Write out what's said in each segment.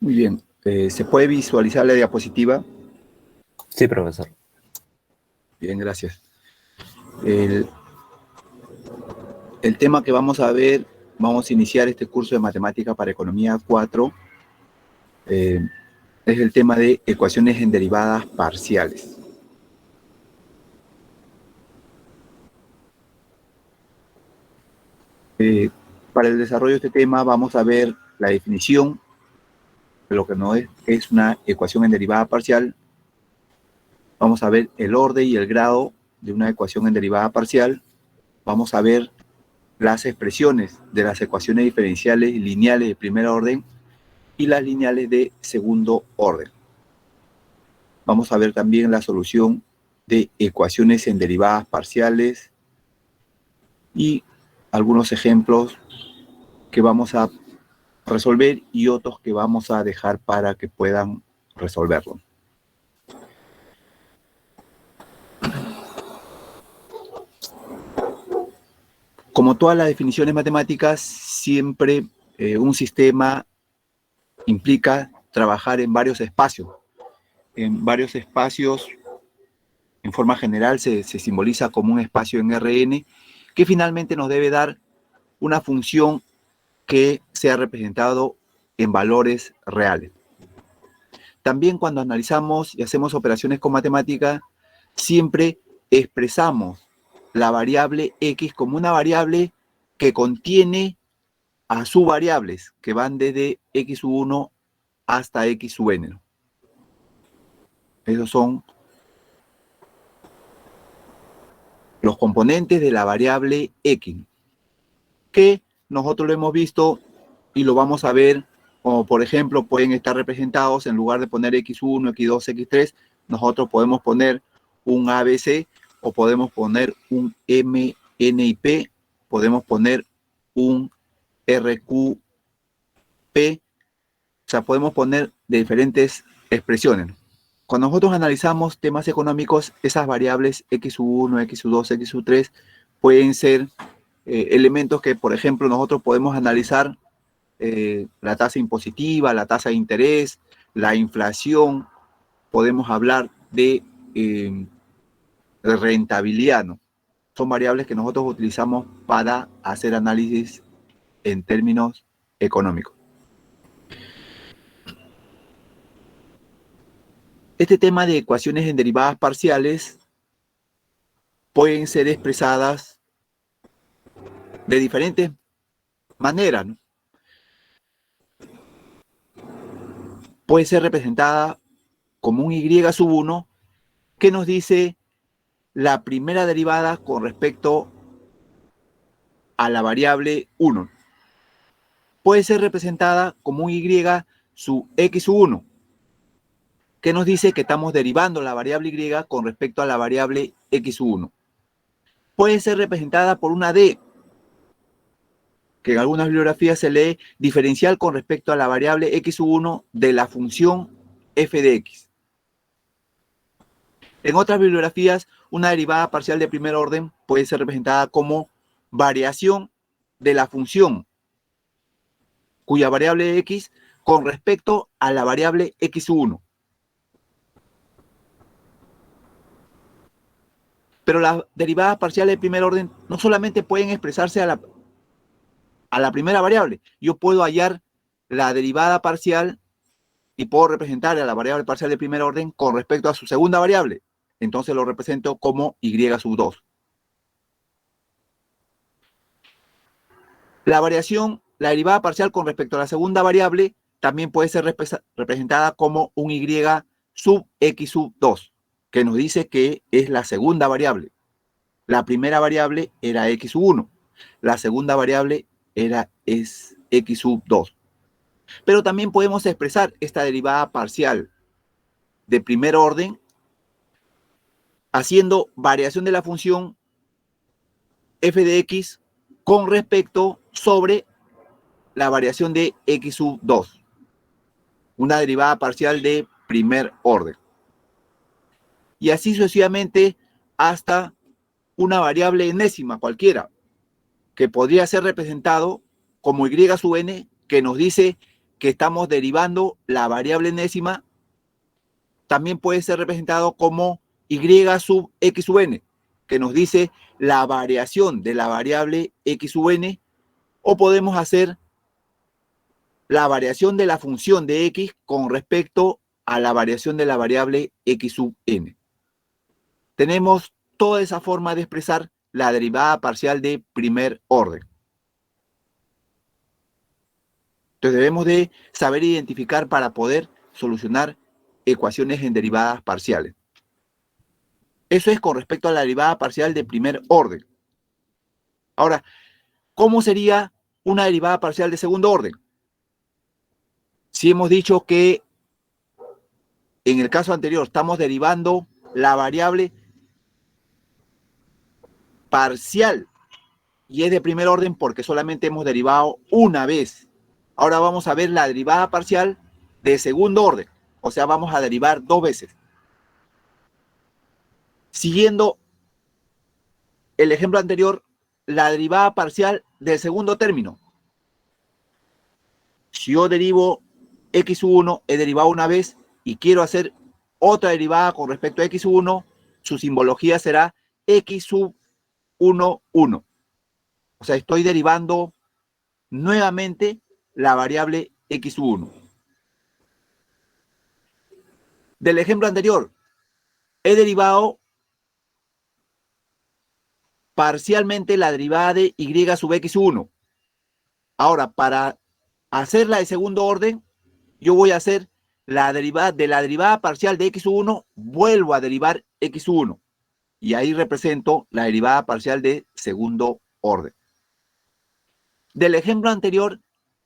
Muy bien. ¿Se puede visualizar la diapositiva? Sí, profesor. Bien, gracias. El, el tema que vamos a ver, vamos a iniciar este curso de Matemática para Economía 4, es el tema de ecuaciones en derivadas parciales. Para el desarrollo de este tema vamos a ver la definición de lo que no es una ecuación en derivada parcial. Vamos a ver el orden y el grado de una ecuación en derivada parcial. Vamos a ver las expresiones de las ecuaciones diferenciales y lineales de primer orden y las lineales de segundo orden. Vamos a ver también la solución de ecuaciones en derivadas parciales y algunos ejemplos que vamos a resolver y otros que vamos a dejar para que puedan resolverlo. Como todas las definiciones matemáticas, siempre un sistema implica trabajar en varios espacios. En varios espacios, en forma general, se simboliza como un espacio en Rn, que finalmente nos debe dar una función que sea representado en valores reales. También cuando analizamos y hacemos operaciones con matemática, siempre expresamos la variable x como una variable que contiene a subvariables que van desde x1 hasta x sub n. Esos son los componentes de la variable x, que nosotros lo hemos visto y lo vamos a ver, como por ejemplo pueden estar representados, en lugar de poner x1, x2, x3, nosotros podemos poner un ABC, o podemos poner un MNIP, podemos poner un RQP, o sea, podemos poner de diferentes expresiones. Cuando nosotros analizamos temas económicos, esas variables x1, x2, x3 pueden ser elementos que, por ejemplo, nosotros podemos analizar la tasa impositiva, la tasa de interés, la inflación, podemos hablar de rentabilidad, ¿no? Son variables que nosotros utilizamos para hacer análisis en términos económicos. Este tema de ecuaciones en derivadas parciales pueden ser expresadas de diferentes maneras, ¿no? Puede ser representada como un y sub 1 que nos dice la primera derivada con respecto a la variable 1. Puede ser representada como un y sub x sub 1, que nos dice que estamos derivando la variable y con respecto a la variable x sub 1. Puede ser representada por una d, que en algunas bibliografías se lee diferencial con respecto a la variable x sub 1 de la función f de x. En otras bibliografías, una derivada parcial de primer orden puede ser representada como variación de la función cuya variable x con respecto a la variable x sub 1. Pero las derivadas parciales de primer orden no solamente pueden expresarse a la primera variable. Yo puedo hallar la derivada parcial y puedo representar a la variable parcial de primer orden con respecto a su segunda variable. Entonces lo represento como y sub 2. La variación, la derivada parcial con respecto a la segunda variable, también puede ser representada como un y sub x sub 2, que nos dice que es la segunda variable. La primera variable era x sub 1. La segunda variable es x sub 2. Pero también podemos expresar esta derivada parcial de primer orden haciendo variación de la función f de x con respecto sobre la variación de x sub 2. Una derivada parcial de primer orden. Y así sucesivamente hasta una variable enésima cualquiera, que podría ser representado como y sub n, que nos dice que estamos derivando la variable enésima también puede ser representado como y sub x sub n, que nos dice la variación de la variable x sub n, o podemos hacer la variación de la función de x con respecto a la variación de la variable x sub n. Tenemos toda esa forma de expresar la derivada parcial de primer orden. Entonces debemos de saber identificar para poder solucionar ecuaciones en derivadas parciales. Eso es con respecto a la derivada parcial de primer orden. Ahora, ¿cómo sería una derivada parcial de segundo orden? Si hemos dicho que en el caso anterior estamos derivando la variable parcial y es de primer orden porque solamente hemos derivado una vez. Ahora vamos a ver la derivada parcial de segundo orden, o sea, vamos a derivar dos veces. Siguiendo el ejemplo anterior, la derivada parcial del segundo término. Si yo derivo x sub 1, he derivado una vez y quiero hacer otra derivada con respecto a x sub 1, su simbología será x sub 1, 1. O sea, estoy derivando nuevamente la variable x sub 1. Del ejemplo anterior, he derivado parcialmente la derivada de y sub x sub 1. Ahora, para hacerla de segundo orden, yo voy a hacer la derivada de la derivada parcial de x sub 1, vuelvo a derivar x sub 1. Y ahí represento la derivada parcial de segundo orden. Del ejemplo anterior,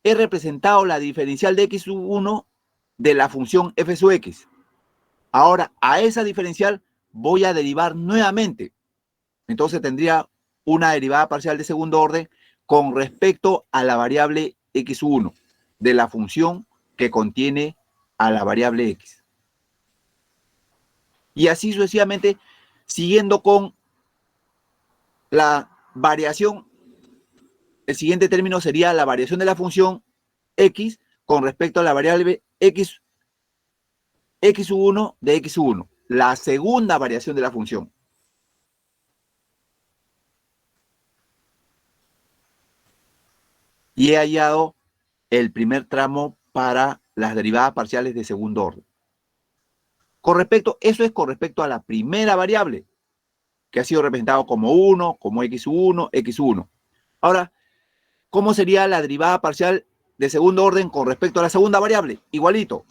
he representado la diferencial de x sub 1 de la función f sub x. Ahora, a esa diferencial voy a derivar nuevamente. Entonces tendría una derivada parcial de segundo orden con respecto a la variable x sub 1 de la función que contiene a la variable x. Y así sucesivamente, siguiendo con la variación, el siguiente término sería la variación de la función x con respecto a la variable x sub 1 de x sub 1, la segunda variación de la función. Y he hallado el primer tramo para las derivadas parciales de segundo orden. Eso es con respecto a la primera variable, que ha sido representado como 1, como x sub 1, x sub 1. Ahora, ¿cómo sería la derivada parcial de segundo orden con respecto a la segunda variable? Igualito.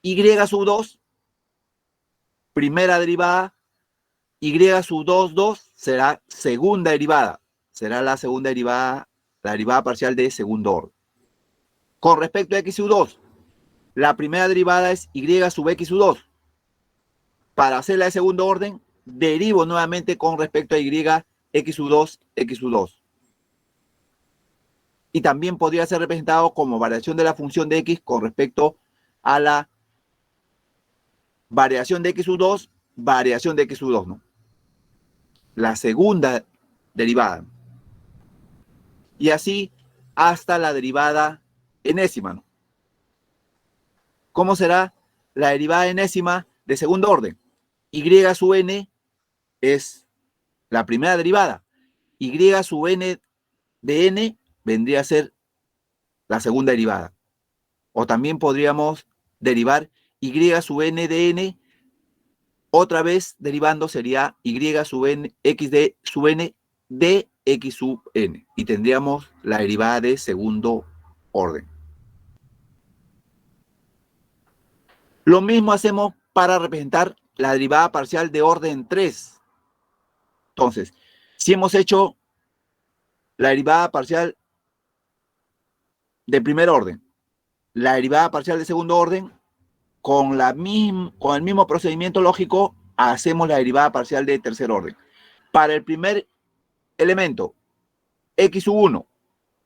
Y sub 2, primera derivada, y sub 2, 2 será segunda derivada. Será la segunda derivada, la derivada parcial de segundo orden. Con respecto a x sub 2, la primera derivada es y sub x sub 2. Para hacerla de segundo orden, derivo nuevamente con respecto a y x sub 2, x sub 2. Y también podría ser representado como variación de la función de x con respecto a la variación de x sub 2, variación de x sub 2, ¿no? La segunda derivada. Y así hasta la derivada enésima, ¿no? ¿Cómo será la derivada enésima de segundo orden? Y sub n es la primera derivada. Y sub n de n vendría a ser la segunda derivada. O también podríamos derivar y sub n de n, otra vez derivando sería y sub n, x de sub n de x sub n. Y tendríamos la derivada de segundo orden. Lo mismo hacemos para representar la derivada parcial de orden 3. Entonces, si hemos hecho la derivada parcial de primer orden, la derivada parcial de segundo orden, con el mismo procedimiento lógico, hacemos la derivada parcial de tercer orden. Para el primer elemento, x sub 1,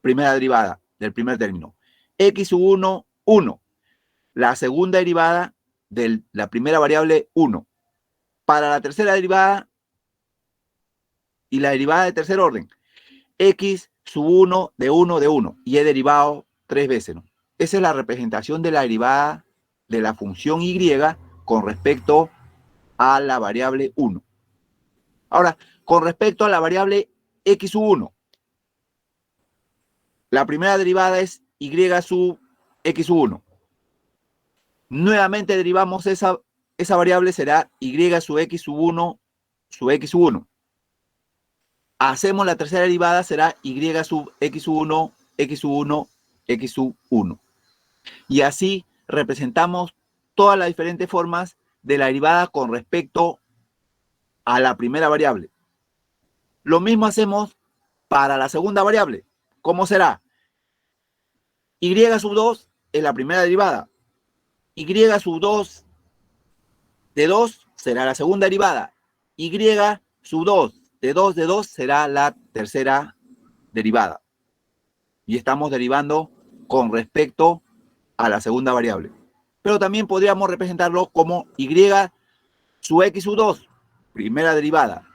primera derivada del primer término. X sub 1, 1. La segunda derivada de la primera variable, 1. Para la tercera derivada y la derivada de tercer orden, x sub 1 de 1 de 1. Y he derivado 3 veces, ¿no? esa es la representación de la derivada de la función y con respecto a la variable 1. Ahora, con respecto a la variable x sub 1, la primera derivada es y sub x sub 1. Nuevamente derivamos esa variable, será y sub x sub 1 sub x sub 1. Hacemos la tercera derivada, será y sub x sub 1, x sub 1, x sub 1. Y así representamos todas las diferentes formas de la derivada con respecto a la primera variable. Lo mismo hacemos para la segunda variable. ¿Cómo será? Y sub 2 es la primera derivada. Y sub 2 de 2 será la segunda derivada. Y sub 2 de 2 será la tercera derivada. Y estamos derivando con respecto a la segunda variable. Pero también podríamos representarlo como y sub x sub 2, primera derivada.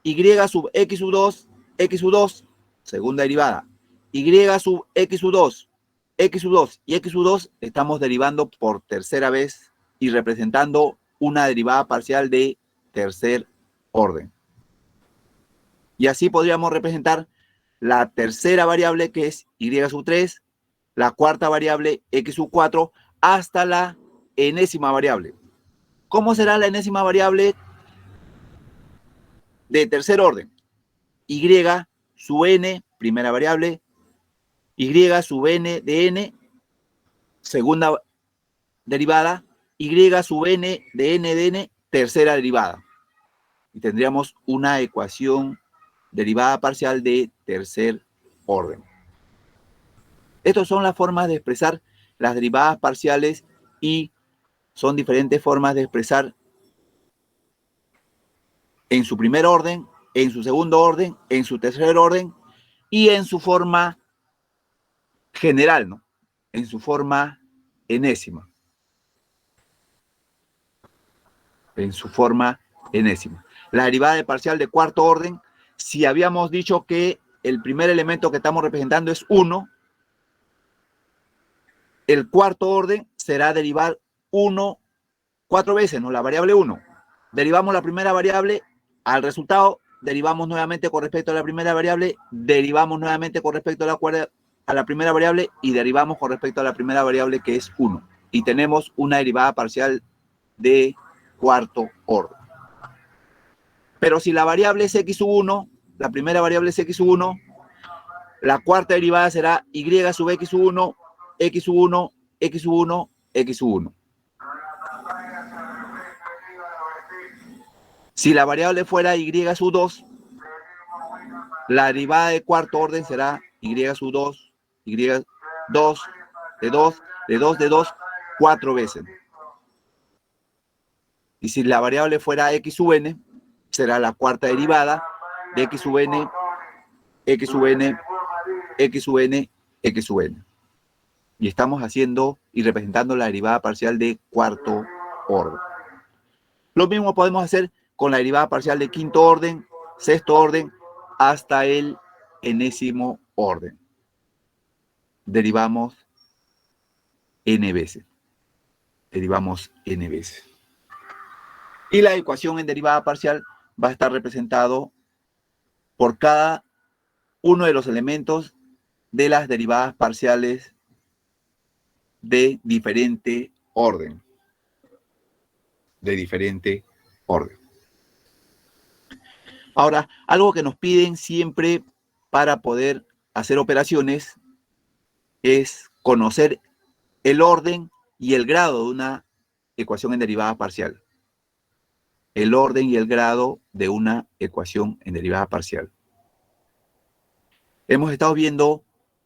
Y sub x sub 2, segunda derivada. Y sub x sub 2, x sub 2 y x sub 2 estamos derivando por tercera vez y representando una derivada parcial de tercer orden. Y así podríamos representar la tercera variable, que es y sub 3, la cuarta variable x sub 4, hasta la enésima variable. ¿Cómo será la enésima variable de tercer orden? Y sub n, primera variable, y sub n de n, segunda derivada, y sub n de n, tercera derivada. Y tendríamos una ecuación derivada parcial de tercer orden. Estas son las formas de expresar las derivadas parciales y son diferentes formas de expresar en su primer orden, en su segundo orden, en su tercer orden y en su forma general, ¿no? En su forma enésima. En su forma enésima. La derivada de parcial de cuarto orden, si habíamos dicho que el primer elemento que estamos representando es 1, el cuarto orden será derivar 1 4 veces, ¿no? La variable 1. Derivamos la primera variable, al resultado derivamos nuevamente con respecto a la primera variable, derivamos nuevamente con respecto a la primera variable y derivamos con respecto a la primera variable, que es 1. Y tenemos una derivada parcial de cuarto orden. Pero si la variable es x sub 1, la primera variable es x sub 1, la cuarta derivada será y sub x sub 1, x sub 1, x sub 1, x sub 1. Si la variable fuera y sub 2, la derivada de cuarto orden será y sub 2, y 2, de 2, de 2, de 2, 4 veces. Y si la variable fuera x sub n, será la cuarta derivada de x sub n, x sub n, x sub n, x sub n. Y estamos haciendo y representando la derivada parcial de cuarto orden. Lo mismo podemos hacer con la derivada parcial de quinto orden, sexto orden, hasta el enésimo orden. Derivamos n veces. Derivamos n veces. Y la ecuación en derivada parcial va a estar representado por cada uno de los elementos de las derivadas parciales de diferente orden. De diferente orden. Ahora, algo que nos piden siempre para poder hacer operaciones es conocer el orden y el grado de una ecuación en derivada parcial. El orden y el grado de una ecuación en derivada parcial. Hemos estado viendo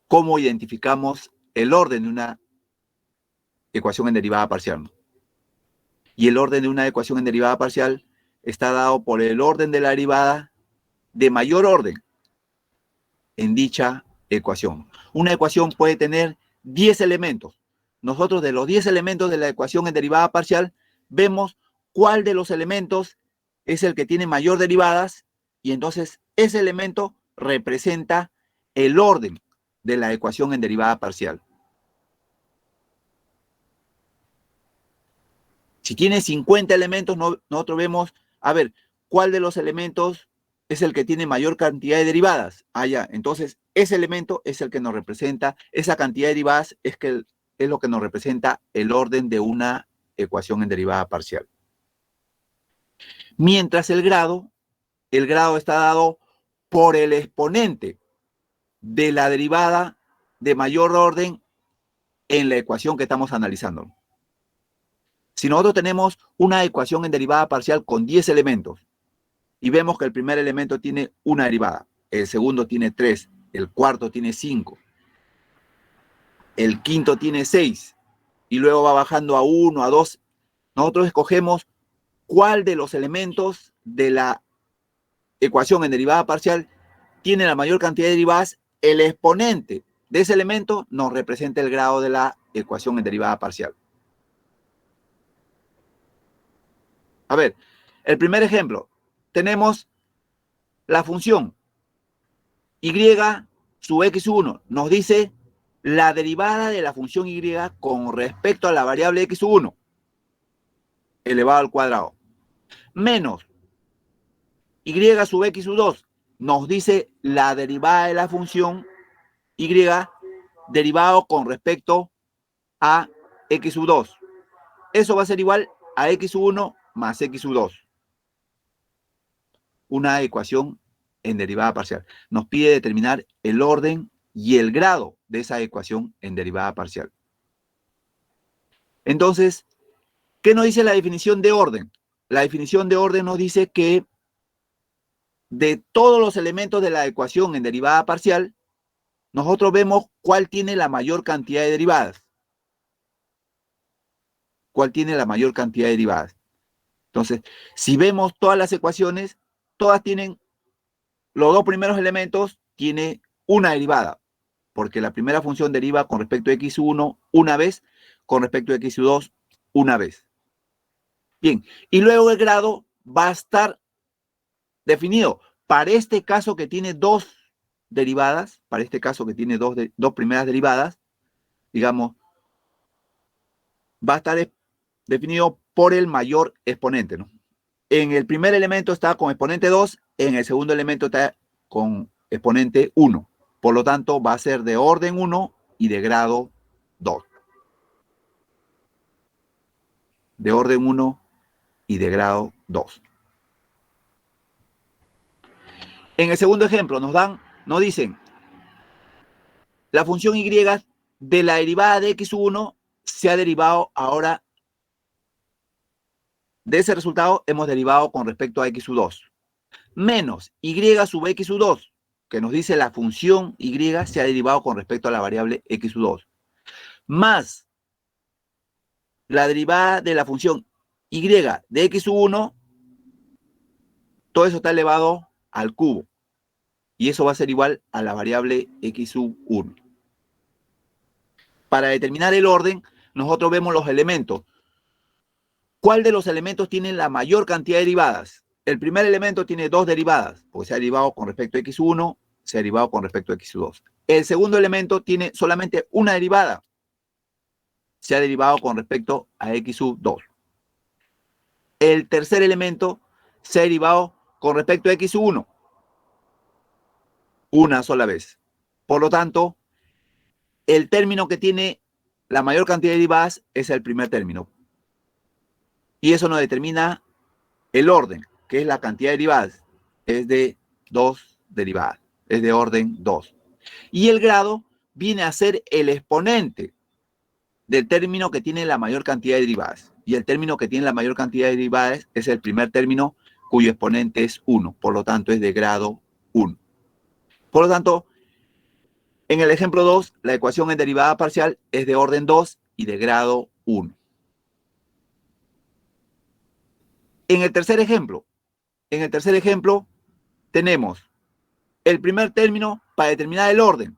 cómo identificamos el orden de una ecuación en derivada parcial. Y el orden de una ecuación en derivada parcial está dado por el orden de la derivada de mayor orden en dicha ecuación. Una ecuación puede tener 10 elementos. Nosotros, de los 10 elementos de la ecuación en derivada parcial, vemos cuál de los elementos es el que tiene mayor derivadas y entonces ese elemento representa el orden de la ecuación en derivada parcial. Si tiene 50 elementos, nosotros vemos, a ver, ¿cuál de los elementos es el que tiene mayor cantidad de derivadas? Ah, ya, entonces ese elemento es el que nos representa, esa cantidad de derivadas es lo que nos representa el orden de una ecuación en derivada parcial. Mientras el grado está dado por el exponente de la derivada de mayor orden en la ecuación que estamos analizando. Si nosotros tenemos una ecuación en derivada parcial con 10 elementos y vemos que el primer elemento tiene una derivada, el segundo tiene 3, el cuarto tiene 5, el quinto tiene 6 y luego va bajando a 1, a 2, nosotros escogemos cuál de los elementos de la ecuación en derivada parcial tiene la mayor cantidad de derivadas. El exponente de ese elemento nos representa el grado de la ecuación en derivada parcial. A ver, el primer ejemplo, tenemos la función y sub x1, nos dice la derivada de la función y con respecto a la variable x1 elevado al cuadrado, menos y sub x2, nos dice la derivada de la función y derivado con respecto a x2. Eso va a ser igual a x1 más x2. Una ecuación en derivada parcial. Nos pide determinar el orden y el grado de esa ecuación en derivada parcial. Entonces, ¿qué nos dice la definición de orden? La definición de orden nos dice que de todos los elementos de la ecuación en derivada parcial, nosotros vemos cuál tiene la mayor cantidad de derivadas. ¿Cuál tiene la mayor cantidad de derivadas? Entonces, si vemos todas las ecuaciones, todas tienen, los dos primeros elementos tiene una derivada, porque la primera función deriva con respecto a x1 una vez, con respecto a x2 una vez. Bien, y luego el grado va a estar definido. Para este caso que tiene dos derivadas, para este caso que tiene dos primeras derivadas, digamos, va a estar definido por el mayor exponente, ¿no? En el primer elemento está con exponente 2, en el segundo elemento está con exponente 1. Por lo tanto, va a ser de orden 1 y de grado 2. De orden 1 y de grado 2. En el segundo ejemplo nos dicen, la función y de la derivada de x1 se ha derivado ahora, de ese resultado hemos derivado con respecto a x2, menos y sub x2, que nos dice la función y se ha derivado con respecto a la variable x2, más la derivada de la función y de x1, todo eso está elevado al cubo. Y eso va a ser igual a la variable x1. Para determinar el orden, nosotros vemos los elementos. ¿Cuál de los elementos tiene la mayor cantidad de derivadas? El primer elemento tiene dos derivadas, porque se ha derivado con respecto a x1, se ha derivado con respecto a x2. El segundo elemento tiene solamente una derivada, se ha derivado con respecto a x2. El tercer elemento se ha derivado con respecto a x1, una sola vez. Por lo tanto, el término que tiene la mayor cantidad de derivadas es el primer término. Y eso nos determina el orden, que es la cantidad de derivadas. Es de 2 derivadas, es de orden 2. Y el grado viene a ser el exponente del término que tiene la mayor cantidad de derivadas. Y el término que tiene la mayor cantidad de derivadas es el primer término cuyo exponente es 1. Por lo tanto, es de grado 1. Por lo tanto, en el ejemplo 2, la ecuación en derivada parcial es de orden 2 y de grado 1. En el tercer ejemplo tenemos el primer término. Para determinar el orden,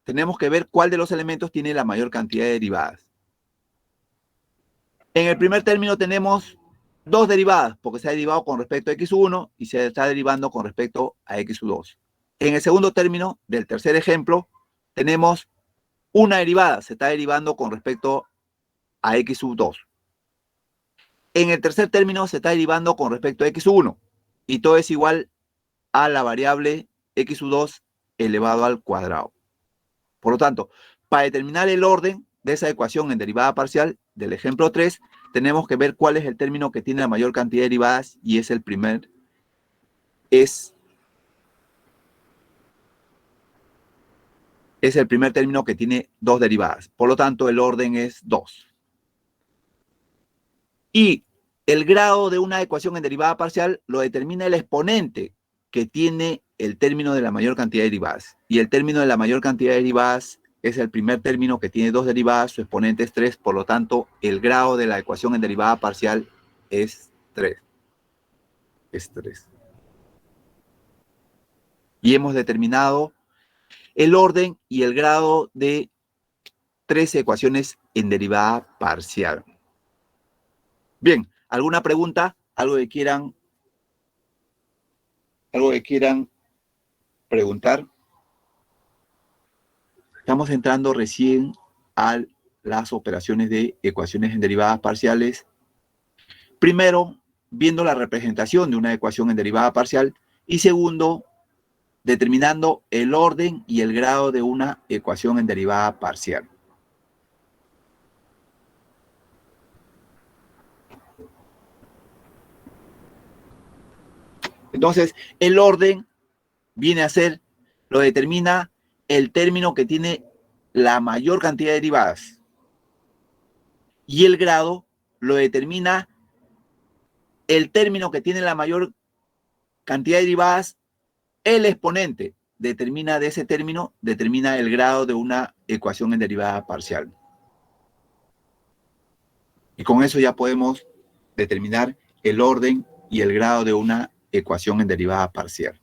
tenemos que ver cuál de los elementos tiene la mayor cantidad de derivadas. En el primer término tenemos dos derivadas, porque se ha derivado con respecto a x1 y se está derivando con respecto a x2. En el segundo término del tercer ejemplo, tenemos una derivada, se está derivando con respecto a x2. En el tercer término se está derivando con respecto a x1 y todo es igual a la variable x2 elevado al cuadrado. Por lo tanto, para determinar el orden de esa ecuación en derivada parcial del ejemplo 3, tenemos que ver cuál es el término que tiene la mayor cantidad de derivadas y es el primer término que tiene 2 derivadas. Por lo tanto, el orden es 2. Y el grado de una ecuación en derivada parcial lo determina el exponente que tiene el término de la mayor cantidad de derivadas. Y el término de la mayor cantidad de derivadas es el primer término que tiene 2 derivadas, su exponente es 3, por lo tanto, el grado de la ecuación en derivada parcial es 3. Es 3. Y hemos determinado el orden y el grado de 3 ecuaciones en derivada parcial. Bien, ¿alguna pregunta? ¿Algo que quieran preguntar? Estamos entrando recién a las operaciones de ecuaciones en derivadas parciales. Primero, viendo la representación de una ecuación en derivada parcial. Y segundo, determinando el orden y el grado de una ecuación en derivada parcial. Entonces, el orden viene a ser, lo determina el término que tiene la mayor cantidad de derivadas. Y el grado lo determina el término que tiene la mayor cantidad de derivadas, el exponente determina de ese término, determina el grado de una ecuación en derivada parcial. Y con eso ya podemos determinar el orden y el grado de una ecuación en derivada parcial.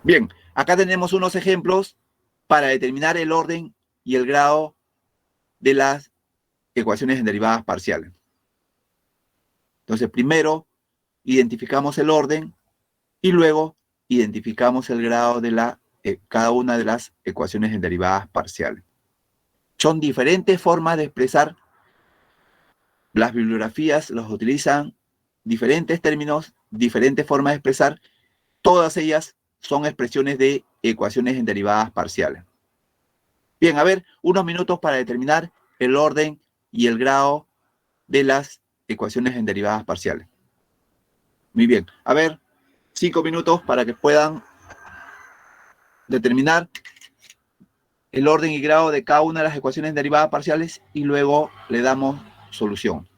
Bien, acá tenemos unos ejemplos para determinar el orden y el grado de las ecuaciones en derivadas parciales. Entonces, primero identificamos el orden y luego identificamos el grado de cada una de las ecuaciones en derivadas parciales. Son diferentes formas de expresar. Las bibliografías los utilizan diferentes términos, diferentes formas de expresar. Todas ellas son expresiones de ecuaciones en derivadas parciales. Bien, a ver, unos minutos para determinar el orden y el grado de las ecuaciones en derivadas parciales. Muy bien, a ver, 5 minutos para que puedan determinar el orden y grado de cada una de las ecuaciones en derivadas parciales y luego le damos solución.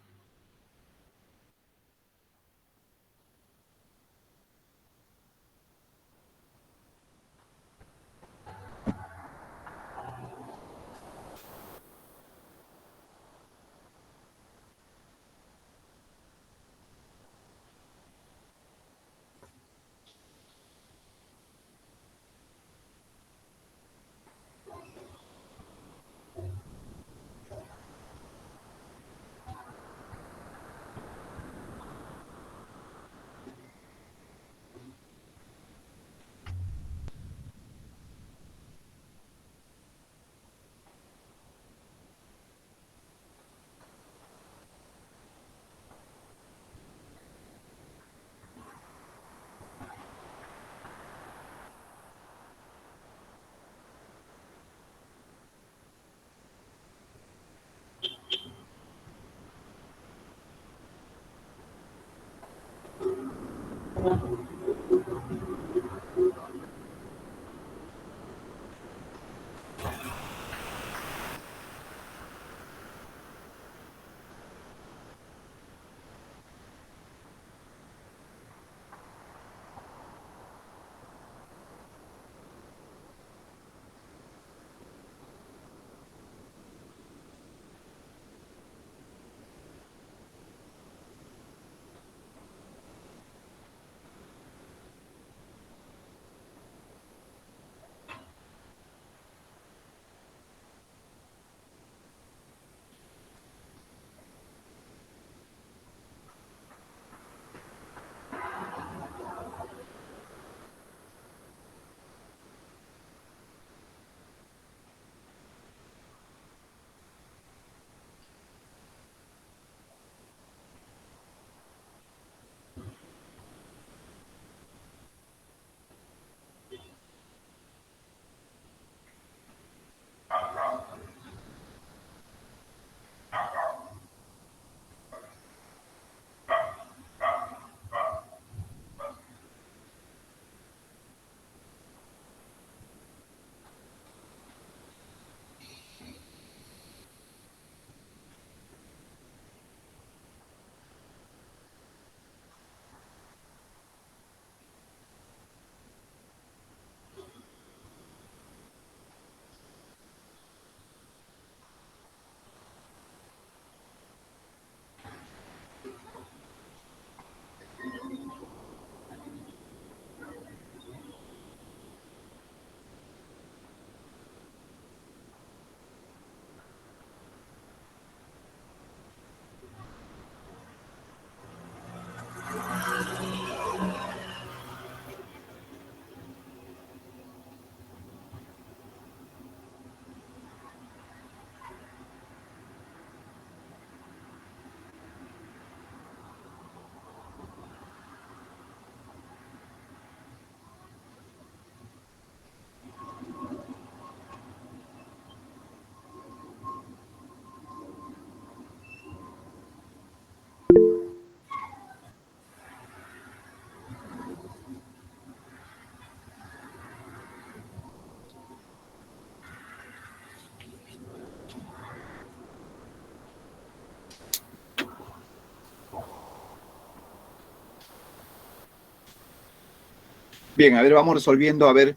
Bien, a ver, vamos resolviendo. A ver,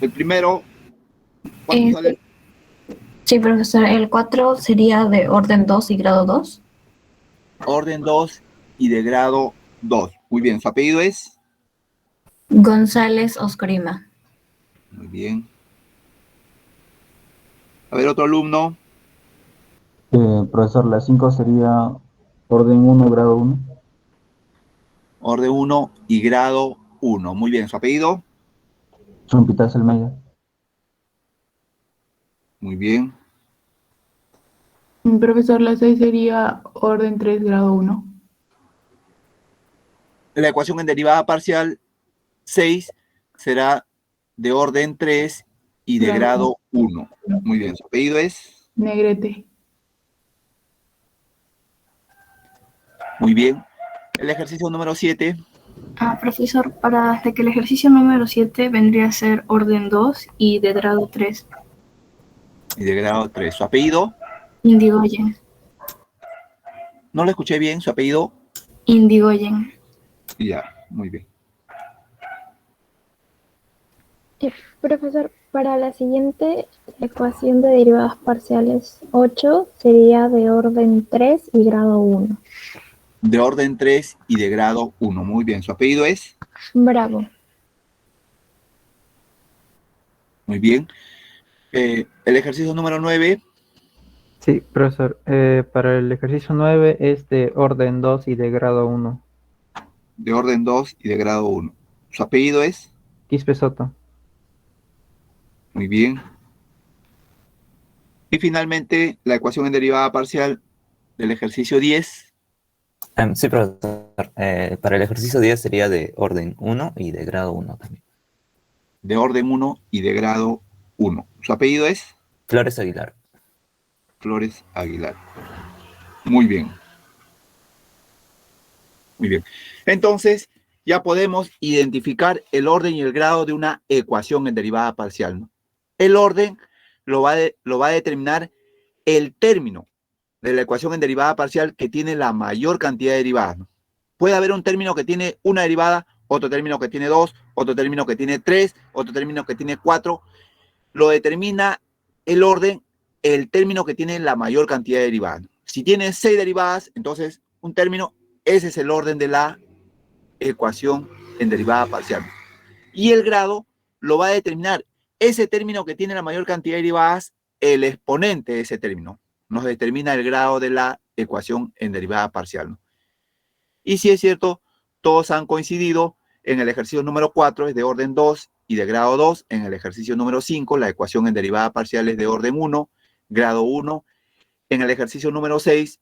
el primero, ¿cuánto sale? Sí, sí, profesor, el 4 sería de orden 2 y grado 2. Orden 2 y de grado 2. Muy bien, ¿su apellido es? González Oscorima. Muy bien. A ver, otro alumno. Profesor, la 5 sería orden 1, grado 1. Orden 1 y grado 1. Muy bien, ¿su apellido? Trumpitas Almeida. Muy bien. Profesor, la 6 sería orden 3, grado 1. La ecuación en derivada parcial 6 será de orden 3 y de grado 1. Muy bien, ¿su apellido es? Negrete. Muy bien. El ejercicio número 7. Profesor, para que el ejercicio número 7 vendría a ser orden 2 y de grado 3. Y de grado 3. ¿Su apellido? Indigoyen. No lo escuché bien, ¿su apellido? Indigoyen. Ya, muy bien. Profesor, para la siguiente ecuación de derivadas parciales 8 sería de orden 3 y grado 1. De orden 3 y de grado 1. Muy bien, ¿su apellido es? Bravo. Muy bien. El ejercicio número 9. Sí, profesor. Para el ejercicio 9 es de orden 2 y de grado 1. De orden 2 y de grado 1. ¿Su apellido es? Quispe Soto. Muy bien. Y finalmente, la ecuación en derivada parcial del ejercicio 10. Sí, profesor. Para el ejercicio 10 sería de orden 1 y de grado 1 también. De orden 1 y de grado 1. ¿Su apellido es? Flores Aguilar. Flores Aguilar. Muy bien. Muy bien. Entonces, ya podemos identificar el orden y el grado de una ecuación en derivada parcial, ¿no? El orden lo va a determinar el término de la ecuación en derivada parcial que tiene la mayor cantidad de derivadas, ¿no? Puede haber un término que tiene una derivada, otro término que tiene dos, otro término que tiene tres, otro término que tiene cuatro. Lo determina el orden, el término que tiene la mayor cantidad de derivadas. Si tiene 6 derivadas, entonces un término, ese es el orden de la ecuación en derivada parcial. Y el grado lo va a determinar ese término que tiene la mayor cantidad de derivadas, el exponente de ese término. Nos determina el grado de la ecuación en derivada parcial, ¿no? Y si es cierto, todos han coincidido. En el ejercicio número 4 es de orden 2 y de grado 2. En el ejercicio número 5 la ecuación en derivada parcial es de orden 1, grado 1. En el ejercicio número 6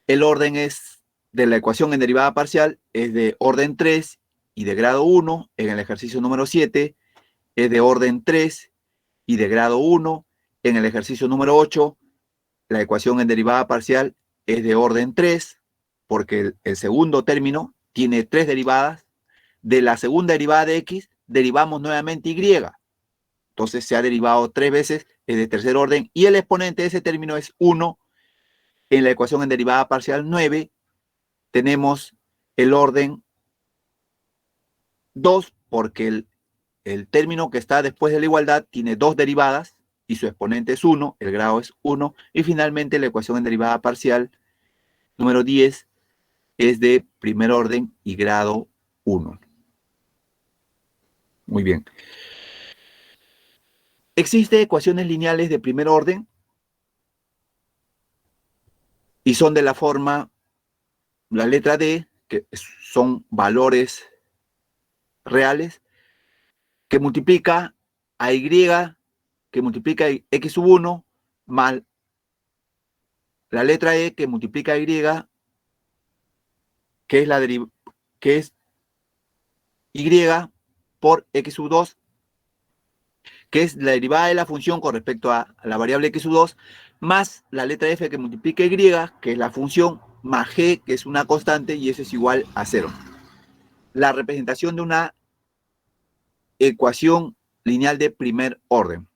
el orden es de la ecuación en derivada parcial es de orden 3 y de grado 1. En el ejercicio número 7 es de orden 3 y de grado 1. En el ejercicio número 8 la ecuación en derivada parcial es de orden 3 porque el segundo término tiene 3 derivadas. De la segunda derivada de x derivamos nuevamente y. Entonces se ha derivado 3 veces, es de tercer orden y el exponente de ese término es 1. En la ecuación en derivada parcial 9 tenemos el orden 2 porque el término que está después de la igualdad tiene 2 derivadas y su exponente es 1, el grado es 1. Y finalmente la ecuación en derivada parcial número 10 es de primer orden y grado 1. Muy bien. ¿Existen ecuaciones lineales de primer orden? Y son de la forma, la letra D, que son valores reales, que multiplica a Y, que multiplica a X sub 1, más la letra E, que multiplica a Y, que es, que es Y por X sub 2, que es la derivada de la función con respecto a la variable X sub 2, más la letra F que multiplica Y, que es la función, más G, que es una constante, y eso es igual a 0. La representación de una ecuación lineal de primer orden.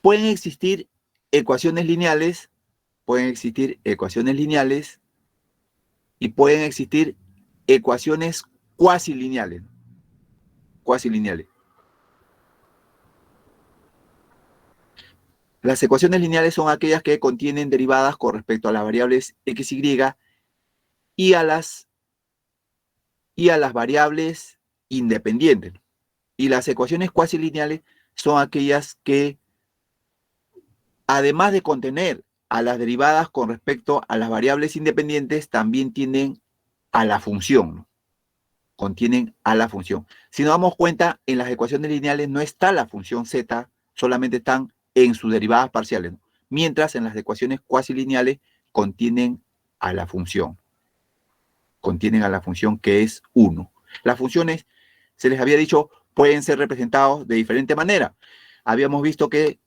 Pueden existir ecuaciones lineales y pueden existir ecuaciones cuasilineales. Cuasilineales. Las ecuaciones lineales son aquellas que contienen derivadas con respecto a las variables x, y y a las variables independientes. Y las ecuaciones cuasilineales son aquellas que, además de contener a las derivadas con respecto a las variables independientes, también tienen a la función, ¿no? Contienen a la función. Si nos damos cuenta, en las ecuaciones lineales no está la función z, solamente están en sus derivadas parciales, ¿no? Mientras en las ecuaciones cuasilineales contienen a la función. Contienen a la función que es 1. Las funciones, se les había dicho, pueden ser representados de diferente manera. Habíamos visto que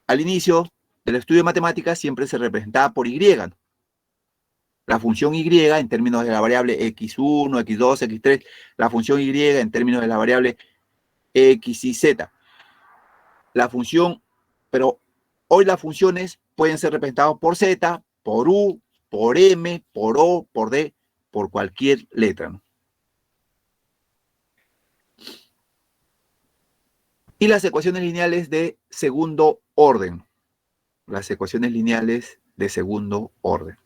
al inicio del estudio de matemáticas siempre se representaba por y, ¿no? La función y en términos de la variable x1, x2, x3, la función y en términos de la variable x y z. La función, pero hoy las funciones pueden ser representadas por z, por u, por m, por o, por d, por cualquier letra, ¿no? Y las ecuaciones lineales de segundo orden. Las ecuaciones lineales de segundo orden.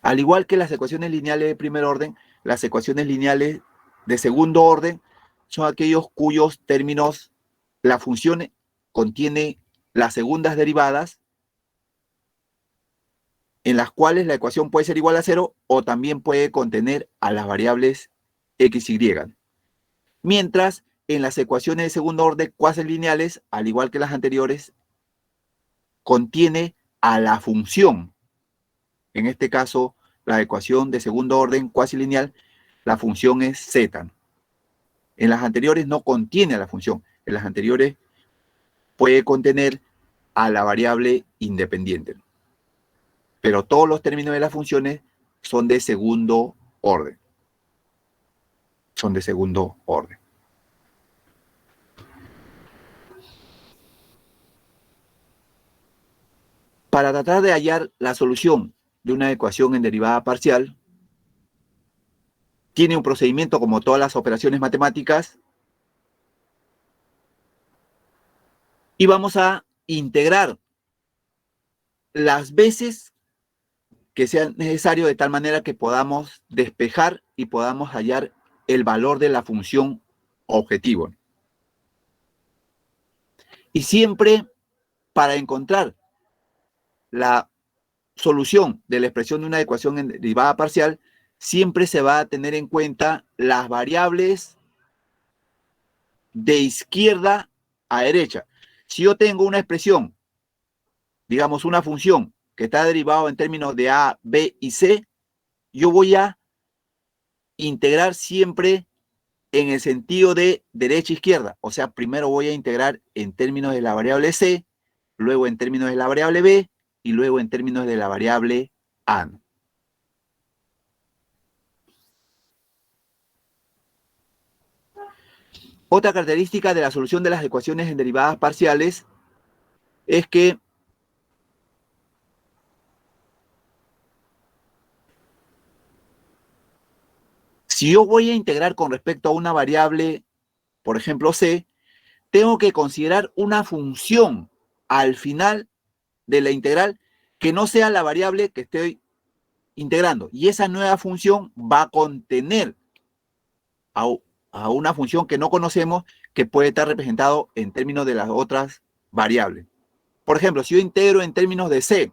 Al igual que las ecuaciones lineales de primer orden, las ecuaciones lineales de segundo orden son aquellos cuyos términos, la función contiene las segundas derivadas, en las cuales la ecuación puede ser igual a 0 o también puede contener a las variables x, y. Mientras en las ecuaciones de segundo orden cuasilineales, al igual que las anteriores, contiene a la función. En este caso, la ecuación de segundo orden cuasilineal, la función es z. En las anteriores no contiene a la función. En las anteriores puede contener a la variable independiente. Pero todos los términos de las funciones son de segundo orden. Son de segundo orden. Para tratar de hallar la solución de una ecuación en derivada parcial, tiene un procedimiento como todas las operaciones matemáticas, y vamos a integrar las veces que sea necesario, de tal manera que podamos despejar y podamos hallar el valor de la función objetivo. Y siempre, para encontrar la solución de la expresión de una ecuación en derivada parcial, siempre se va a tener en cuenta las variables de izquierda a derecha. Si yo tengo una expresión, digamos una función que está derivada en términos de a, b y c, yo voy a integrar siempre en el sentido de derecha a izquierda. O sea, primero voy a integrar en términos de la variable c, luego en términos de la variable b y luego en términos de la variable a. Otra característica de la solución de las ecuaciones en derivadas parciales es que si yo voy a integrar con respecto a una variable, por ejemplo c, tengo que considerar una función al final de la integral que no sea la variable que estoy integrando. Y esa nueva función va a contener a una función que no conocemos, que puede estar representado en términos de las otras variables. Por ejemplo, si yo integro en términos de c,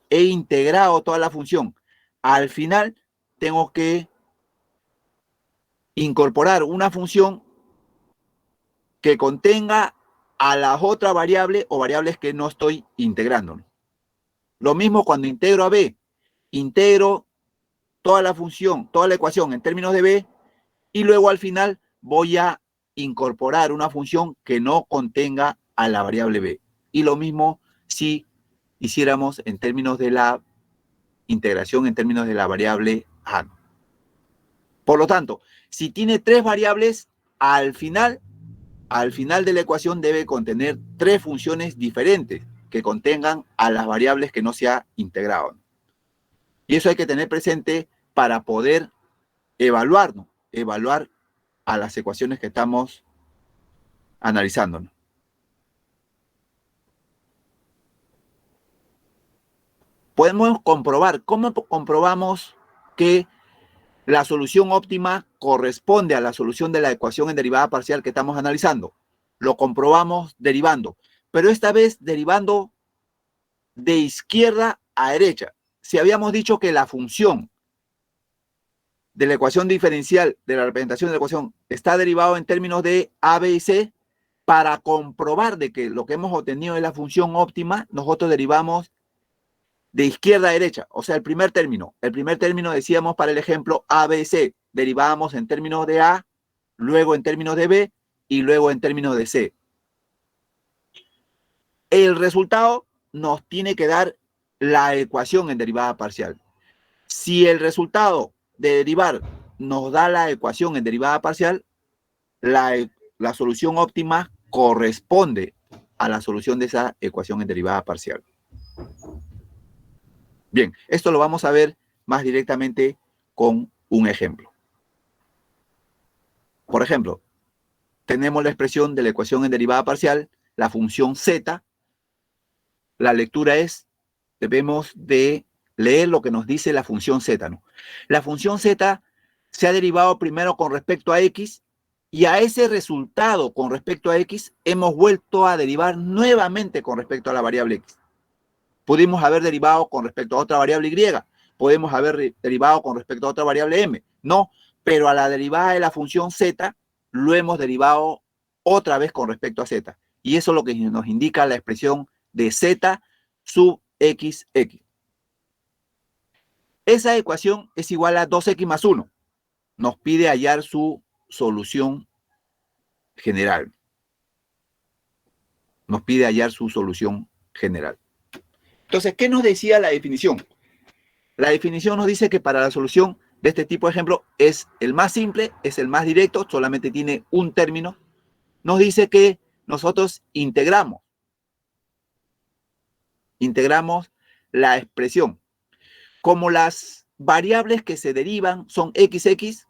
he integrado toda la función. Al final tengo que incorporar una función que contenga a las otras variables o variables que no estoy integrando. Lo mismo cuando integro a b. Integro toda la función, toda la ecuación en términos de b, y luego al final voy a incorporar una función que no contenga a la variable b. Y lo mismo si hiciéramos en términos de la integración en términos de la variable a. Por lo tanto, si tiene tres variables, al final de la ecuación debe contener tres funciones diferentes que contengan a las variables que no se ha integrado. Y eso hay que tener presente para poder evaluar a las ecuaciones que estamos analizando, ¿no? Podemos comprobar. ¿Cómo comprobamos que la solución óptima corresponde a la solución de la ecuación en derivada parcial que estamos analizando? Lo comprobamos derivando, pero esta vez derivando de izquierda a derecha. Si habíamos dicho que la función de la ecuación diferencial de la representación de la ecuación está derivado en términos de A, B y C, para comprobar de que lo que hemos obtenido es la función óptima, nosotros derivamos de izquierda a derecha, o sea, el primer término. El primer término decíamos para el ejemplo A, B, C. Derivábamos en términos de A, luego en términos de B y luego en términos de C. El resultado nos tiene que dar la ecuación en derivada parcial. Si el resultado de derivar nos da la ecuación en derivada parcial, la solución óptima corresponde a la solución de esa ecuación en derivada parcial. Bien, esto lo vamos a ver más directamente con un ejemplo. Por ejemplo, tenemos la expresión de la ecuación en derivada parcial, la función z. La lectura es, debemos de leer lo que nos dice la función z, ¿no? La función z se ha derivado primero con respecto a x y a ese resultado con respecto a x hemos vuelto a derivar nuevamente con respecto a la variable x. Pudimos haber derivado con respecto a otra variable y, podemos haber derivado con respecto a otra variable m. No, pero a la derivada de la función z lo hemos derivado otra vez con respecto a z. Y eso es lo que nos indica la expresión de z sub xx. Esa ecuación es igual a 2x más 1. Nos pide hallar su solución general. Nos pide hallar su solución general. Entonces, ¿qué nos decía la definición? La definición nos dice que para la solución de este tipo de ejemplo es el más simple, es el más directo, solamente tiene un término. Nos dice que nosotros integramos la expresión. Como las variables que se derivan son xx,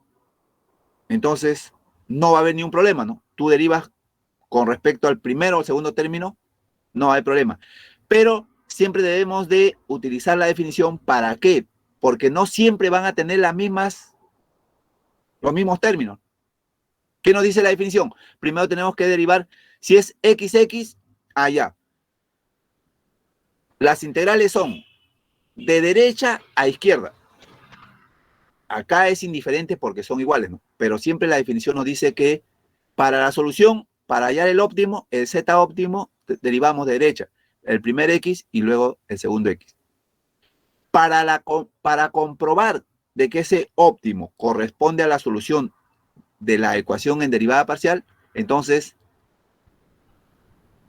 entonces no va a haber ningún problema, ¿no? Tú derivas con respecto al primero o segundo término, no hay problema. Pero siempre debemos de utilizar la definición. ¿Para qué? Porque no siempre van a tener los mismos términos. ¿Qué nos dice la definición? Primero tenemos que derivar, si es xx, allá. Las integrales son de derecha a izquierda. Acá es indiferente porque son iguales, ¿no? Pero siempre la definición nos dice que para la solución, para hallar el óptimo, el z óptimo, derivamos de derecha. El primer x y luego el segundo x. Para comprobar de que ese óptimo corresponde a la solución de la ecuación en derivada parcial, entonces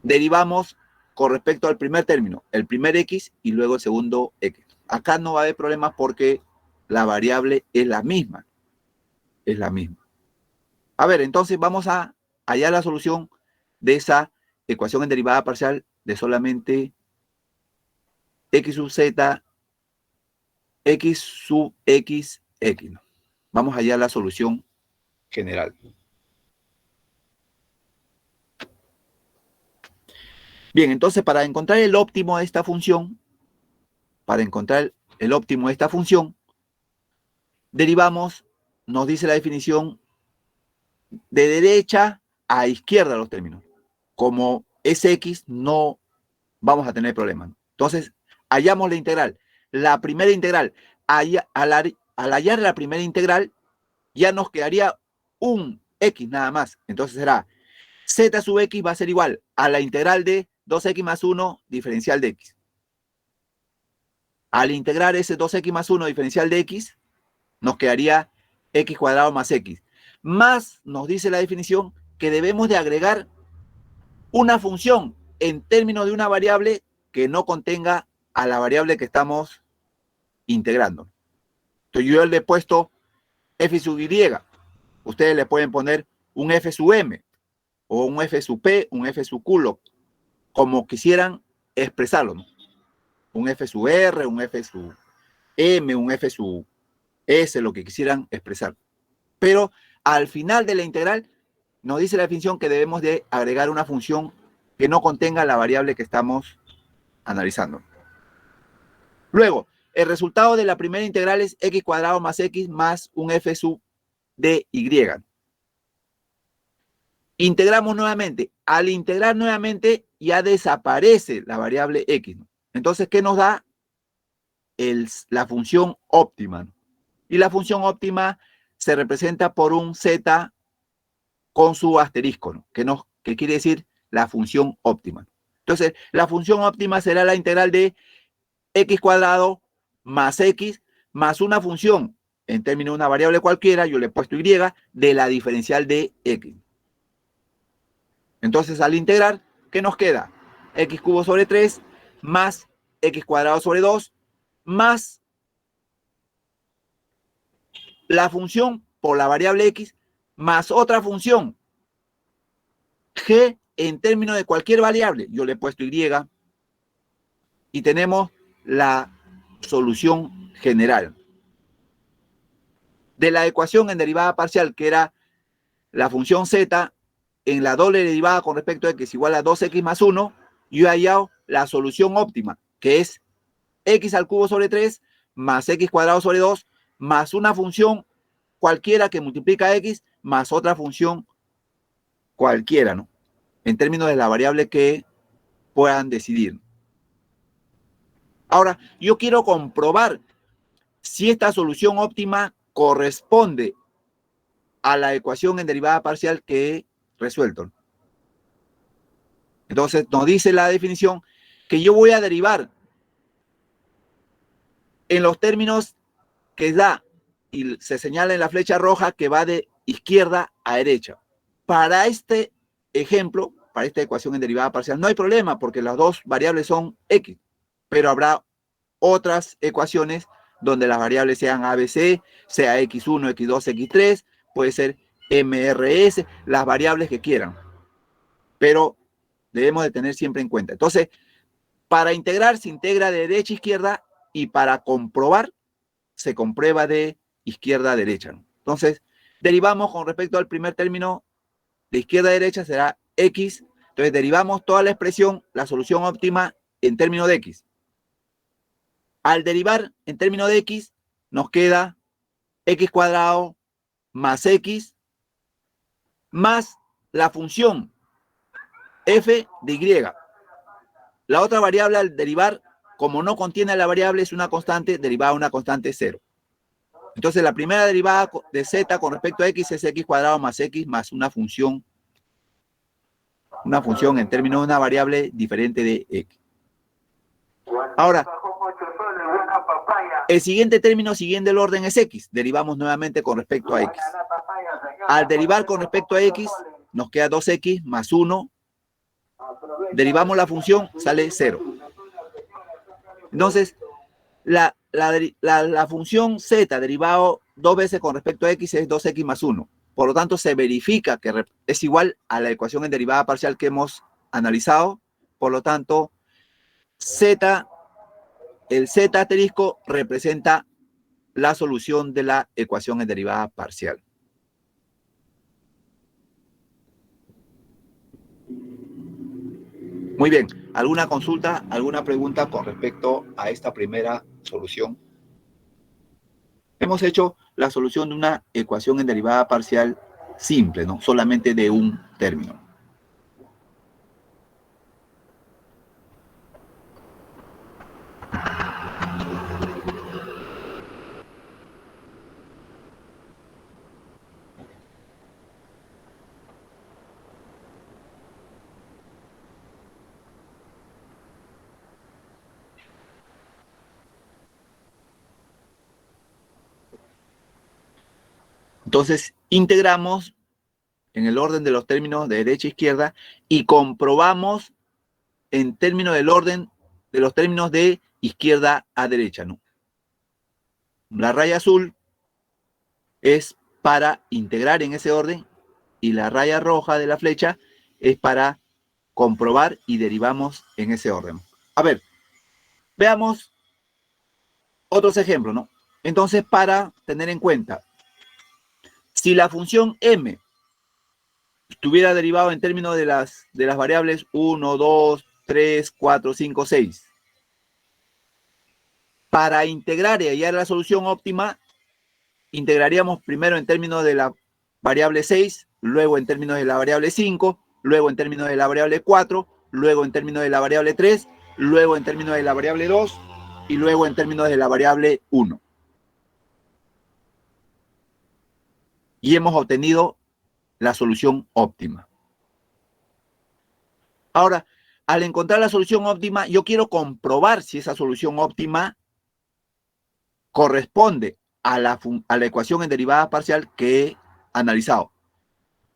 derivamos con respecto al primer término, el primer x y luego el segundo x. Acá no va a haber problemas porque la variable es la misma. Es la misma. A ver, entonces vamos a hallar la solución de esa ecuación en derivada parcial de solamente x sub z, x sub x, x, ¿no? Vamos a hallar la solución general. Bien, entonces para encontrar el óptimo de esta función, derivamos, nos dice la definición, de derecha a izquierda los términos. Como es x, no vamos a tener problemas. Entonces, hallamos la integral. La primera integral, al hallar la primera integral, ya nos quedaría un x nada más. Entonces será z sub x va a ser igual a la integral de 2x más 1 diferencial de x. Al integrar ese 2x más 1 diferencial de x, nos quedaría x cuadrado más x. Más nos dice la definición que debemos de agregar una función en términos de una variable que no contenga a la variable que estamos integrando. Entonces yo le he puesto f sub y. Ustedes le pueden poner un f sub m, o un f sub p, un f sub q, como quisieran expresarlo, ¿no? Un f sub r, un f sub m, un f sub s, lo que quisieran expresar. Pero al final de la integral nos dice la definición que debemos de agregar una función que no contenga la variable que estamos analizando. Luego, el resultado de la primera integral es x cuadrado más x más un f sub dy. Integramos nuevamente. Al integrar nuevamente ya desaparece la variable x, ¿no? Entonces, ¿qué nos da? La función óptima, ¿no? Y la función óptima se representa por un z con su asterisco, ¿no? Que quiere decir la función óptima. Entonces, la función óptima será la integral de x cuadrado más x más una función en términos de una variable cualquiera, yo le he puesto y, de la diferencial de x. Entonces, al integrar, ¿qué nos queda? X cubo sobre 3 más x cuadrado sobre 2 más la función por la variable x más otra función g en términos de cualquier variable. Yo le he puesto y y tenemos la solución general de la ecuación en derivada parcial, que era la función z en la doble derivada con respecto a x igual a 2x más 1, yo he hallado la solución óptima, que es x al cubo sobre 3 más x cuadrado sobre 2 más una función cualquiera que multiplica a x más otra función cualquiera, ¿no? En términos de la variable que puedan decidir. Ahora, yo quiero comprobar si esta solución óptima corresponde a la ecuación en derivada parcial que he resuelto. Entonces, nos dice la definición que yo voy a derivar en los términos que da, y se señala en la flecha roja que va de izquierda a derecha. Para este ejemplo, para esta ecuación en derivada parcial, no hay problema porque las dos variables son x, pero habrá otras ecuaciones donde las variables sean ABC, sea x1, x2, x3, puede ser MRS, las variables que quieran. Pero debemos de tener siempre en cuenta. Entonces, para integrar se integra de derecha a izquierda y para comprobar se comprueba de izquierda a derecha, ¿no? Entonces, derivamos con respecto al primer término de izquierda a derecha será x. Entonces, derivamos toda la expresión, la solución óptima en términos de x. Al derivar en términos de x, nos queda x cuadrado más x más la función f de y. La otra variable al derivar, como no contiene la variable, es una constante derivada a una constante 0. Entonces, la primera derivada de z con respecto a x es x cuadrado más x más una función en términos de una variable diferente de x. Ahora, el siguiente término siguiendo el orden es x. Derivamos nuevamente con respecto a x. Al derivar con respecto a x, nos queda 2x más 1. Derivamos la función, sale 0. Entonces, la función z derivado dos veces con respecto a x es 2x más 1. Por lo tanto, se verifica que es igual a la ecuación en derivada parcial que hemos analizado. Por lo tanto, el z asterisco representa la solución de la ecuación en derivada parcial. Muy bien. ¿Alguna consulta, alguna pregunta con respecto a esta primera solución? Hemos hecho la solución de una ecuación en derivada parcial simple, ¿no? Solamente de un término. Entonces, integramos en el orden de los términos de derecha a izquierda y comprobamos en términos del orden de los términos de izquierda a derecha, ¿no? La raya azul es para integrar en ese orden y la raya roja de la flecha es para comprobar y derivamos en ese orden. A ver, veamos otros ejemplos, ¿no? Entonces, para tener en cuenta, si la función m estuviera derivado en términos de las variables 1, 2, 3, 4, 5, 6, para integrar y hallar la solución óptima, integraríamos primero en términos de la variable 6, luego en términos de la variable 5, luego en términos de la variable 4, luego en términos de la variable 3, luego en términos de la variable 2 y luego en términos de la variable 1. Y hemos obtenido la solución óptima. Ahora, al encontrar la solución óptima, yo quiero comprobar si esa solución óptima corresponde a la ecuación en derivada parcial que he analizado.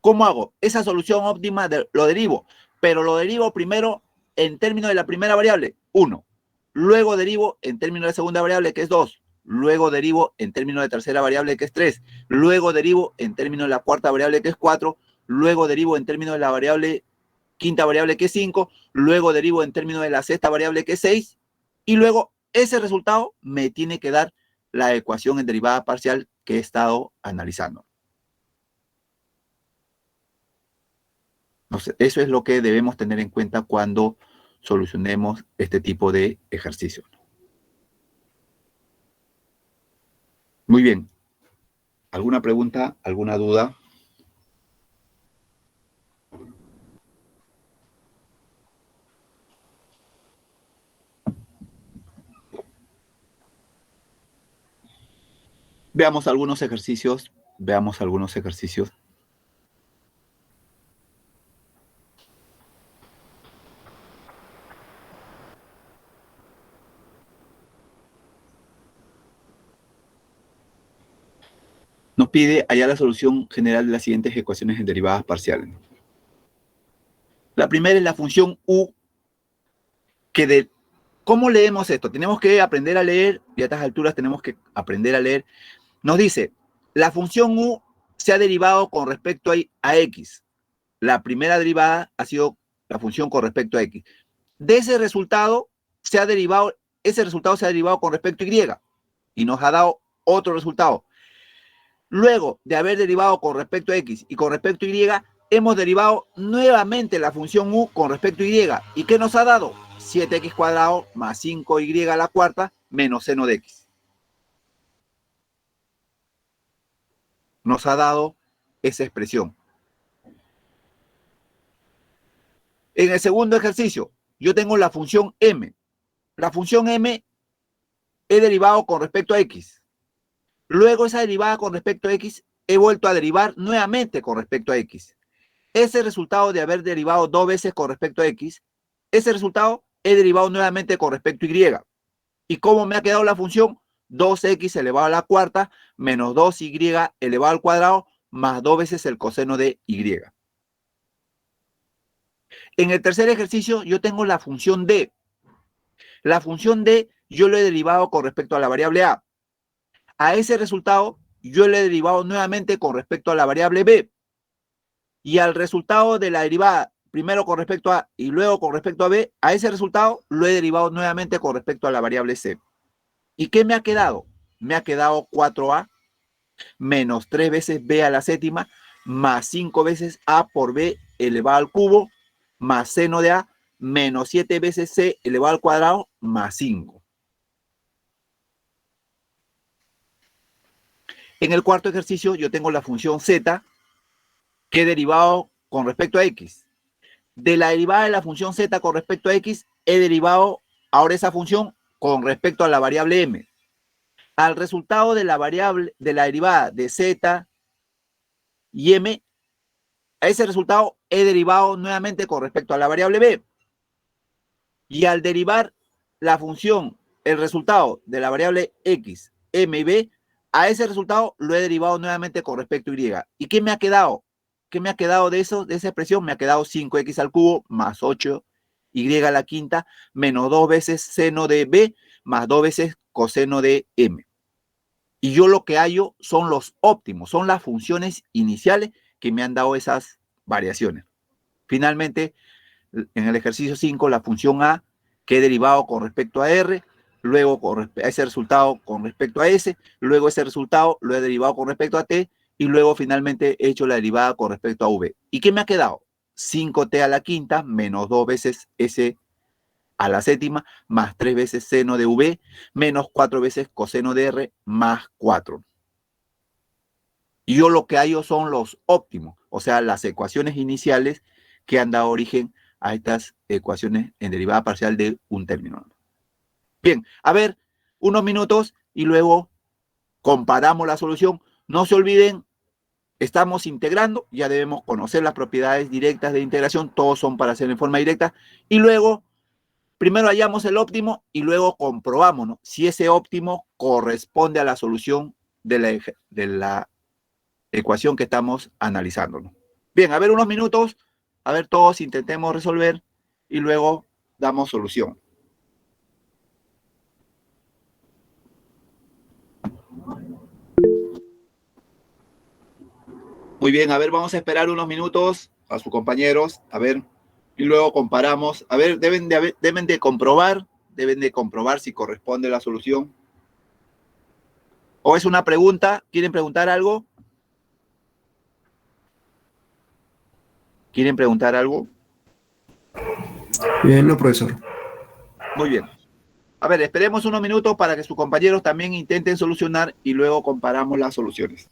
¿Cómo hago? Esa solución óptima lo derivo, pero lo derivo primero en términos de la primera variable, 1. Luego derivo en términos de la segunda variable, que es 2. Luego derivo en términos de tercera variable, que es 3. Luego derivo en términos de la cuarta variable, que es 4. Luego derivo en términos de la quinta variable, que es 5. Luego derivo en términos de la sexta variable, que es 6. Y luego ese resultado me tiene que dar la ecuación en derivada parcial que he estado analizando. Entonces, eso es lo que debemos tener en cuenta cuando solucionemos este tipo de ejercicios. Muy bien. ¿Alguna pregunta? ¿Alguna duda? Veamos algunos ejercicios. Veamos algunos ejercicios. Nos pide hallar la solución general de las siguientes ecuaciones en derivadas parciales. La primera es la función u, ¿cómo leemos esto? Tenemos que aprender a leer, y a estas alturas tenemos que aprender a leer. Nos dice, la función u se ha derivado con respecto a x. La primera derivada ha sido la función con respecto a x. De ese resultado se ha derivado con respecto a y, y nos ha dado otro resultado. Luego de haber derivado con respecto a x y con respecto a y, hemos derivado nuevamente la función u con respecto a y. ¿Y qué nos ha dado? 7x cuadrado más 5y a la cuarta menos seno de x. Nos ha dado esa expresión. En el segundo ejercicio, yo tengo la función m. La función m he derivado con respecto a x. Luego esa derivada con respecto a x, he vuelto a derivar nuevamente con respecto a x. Ese resultado de haber derivado dos veces con respecto a x, ese resultado he derivado nuevamente con respecto a y. ¿Y cómo me ha quedado la función? 2x elevado a la cuarta menos 2y elevado al cuadrado más 2 veces el coseno de y. En el tercer ejercicio yo tengo la función d. La función d yo lo he derivado con respecto a la variable a. A ese resultado yo le he derivado nuevamente con respecto a la variable b. Y al resultado de la derivada, primero con respecto a y luego con respecto a b, a ese resultado lo he derivado nuevamente con respecto a la variable c. ¿Y qué me ha quedado? Me ha quedado 4a menos 3 veces b a la séptima más 5 veces a por b elevado al cubo más seno de a menos 7 veces c elevado al cuadrado más 5. En el cuarto ejercicio yo tengo la función z que he derivado con respecto a x. De la derivada de la función z con respecto a x, he derivado ahora esa función con respecto a la variable m. Al resultado de la derivada de z y m, a ese resultado he derivado nuevamente con respecto a la variable b. Y al derivar la función, el resultado de la variable x, m y b, a ese resultado lo he derivado nuevamente con respecto a y. ¿Y qué me ha quedado? ¿Qué me ha quedado de eso, de esa expresión? Me ha quedado 5x al cubo más 8y a la quinta menos 2 veces seno de b más 2 veces coseno de m. Y yo lo que hallo son los óptimos, son las funciones iniciales que me han dado esas variaciones. Finalmente, en el ejercicio 5, la función a qué derivado con respecto a R, luego ese resultado con respecto a S, luego ese resultado lo he derivado con respecto a T, y luego finalmente he hecho la derivada con respecto a V. ¿Y qué me ha quedado? 5T a la quinta menos 2 veces S a la séptima más 3 veces seno de V menos 4 veces coseno de R más 4. Y yo lo que hallo son los óptimos, o sea, las ecuaciones iniciales que han dado origen a estas ecuaciones en derivada parcial de un término. Bien, a ver, unos minutos y luego comparamos la solución. No se olviden, estamos integrando, ya debemos conocer las propiedades directas de integración, todos son para hacer en forma directa, y luego, primero hallamos el óptimo y luego comprobamos, ¿no?, si ese óptimo corresponde a la solución de la ecuación que estamos analizando, ¿no? Bien, a ver unos minutos, a ver todos intentemos resolver y luego damos solución. Muy bien, a ver, vamos a esperar unos minutos a sus compañeros, a ver, y luego comparamos. A ver, deben de comprobar si corresponde la solución. ¿O es una pregunta? ¿Quieren preguntar algo? ¿Quieren preguntar algo? Bien, no, profesor. Muy bien. A ver, esperemos unos minutos para que sus compañeros también intenten solucionar y luego comparamos las soluciones.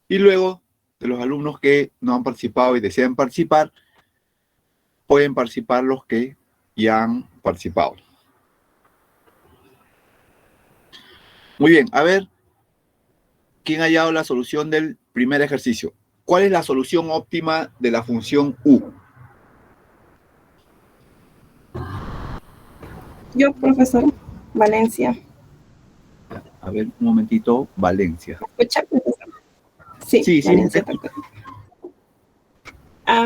Y luego, de los alumnos que no han participado y desean participar, pueden participar los que ya han participado. Muy bien, a ver, ¿quién ha hallado la solución del primer ejercicio? ¿Cuál es la solución óptima de la función u? Yo, profesor, Valencia. A ver, un momentito, Valencia. ¿Me escucha, profesor? Sí, Sí, Valencia. te Perfecto.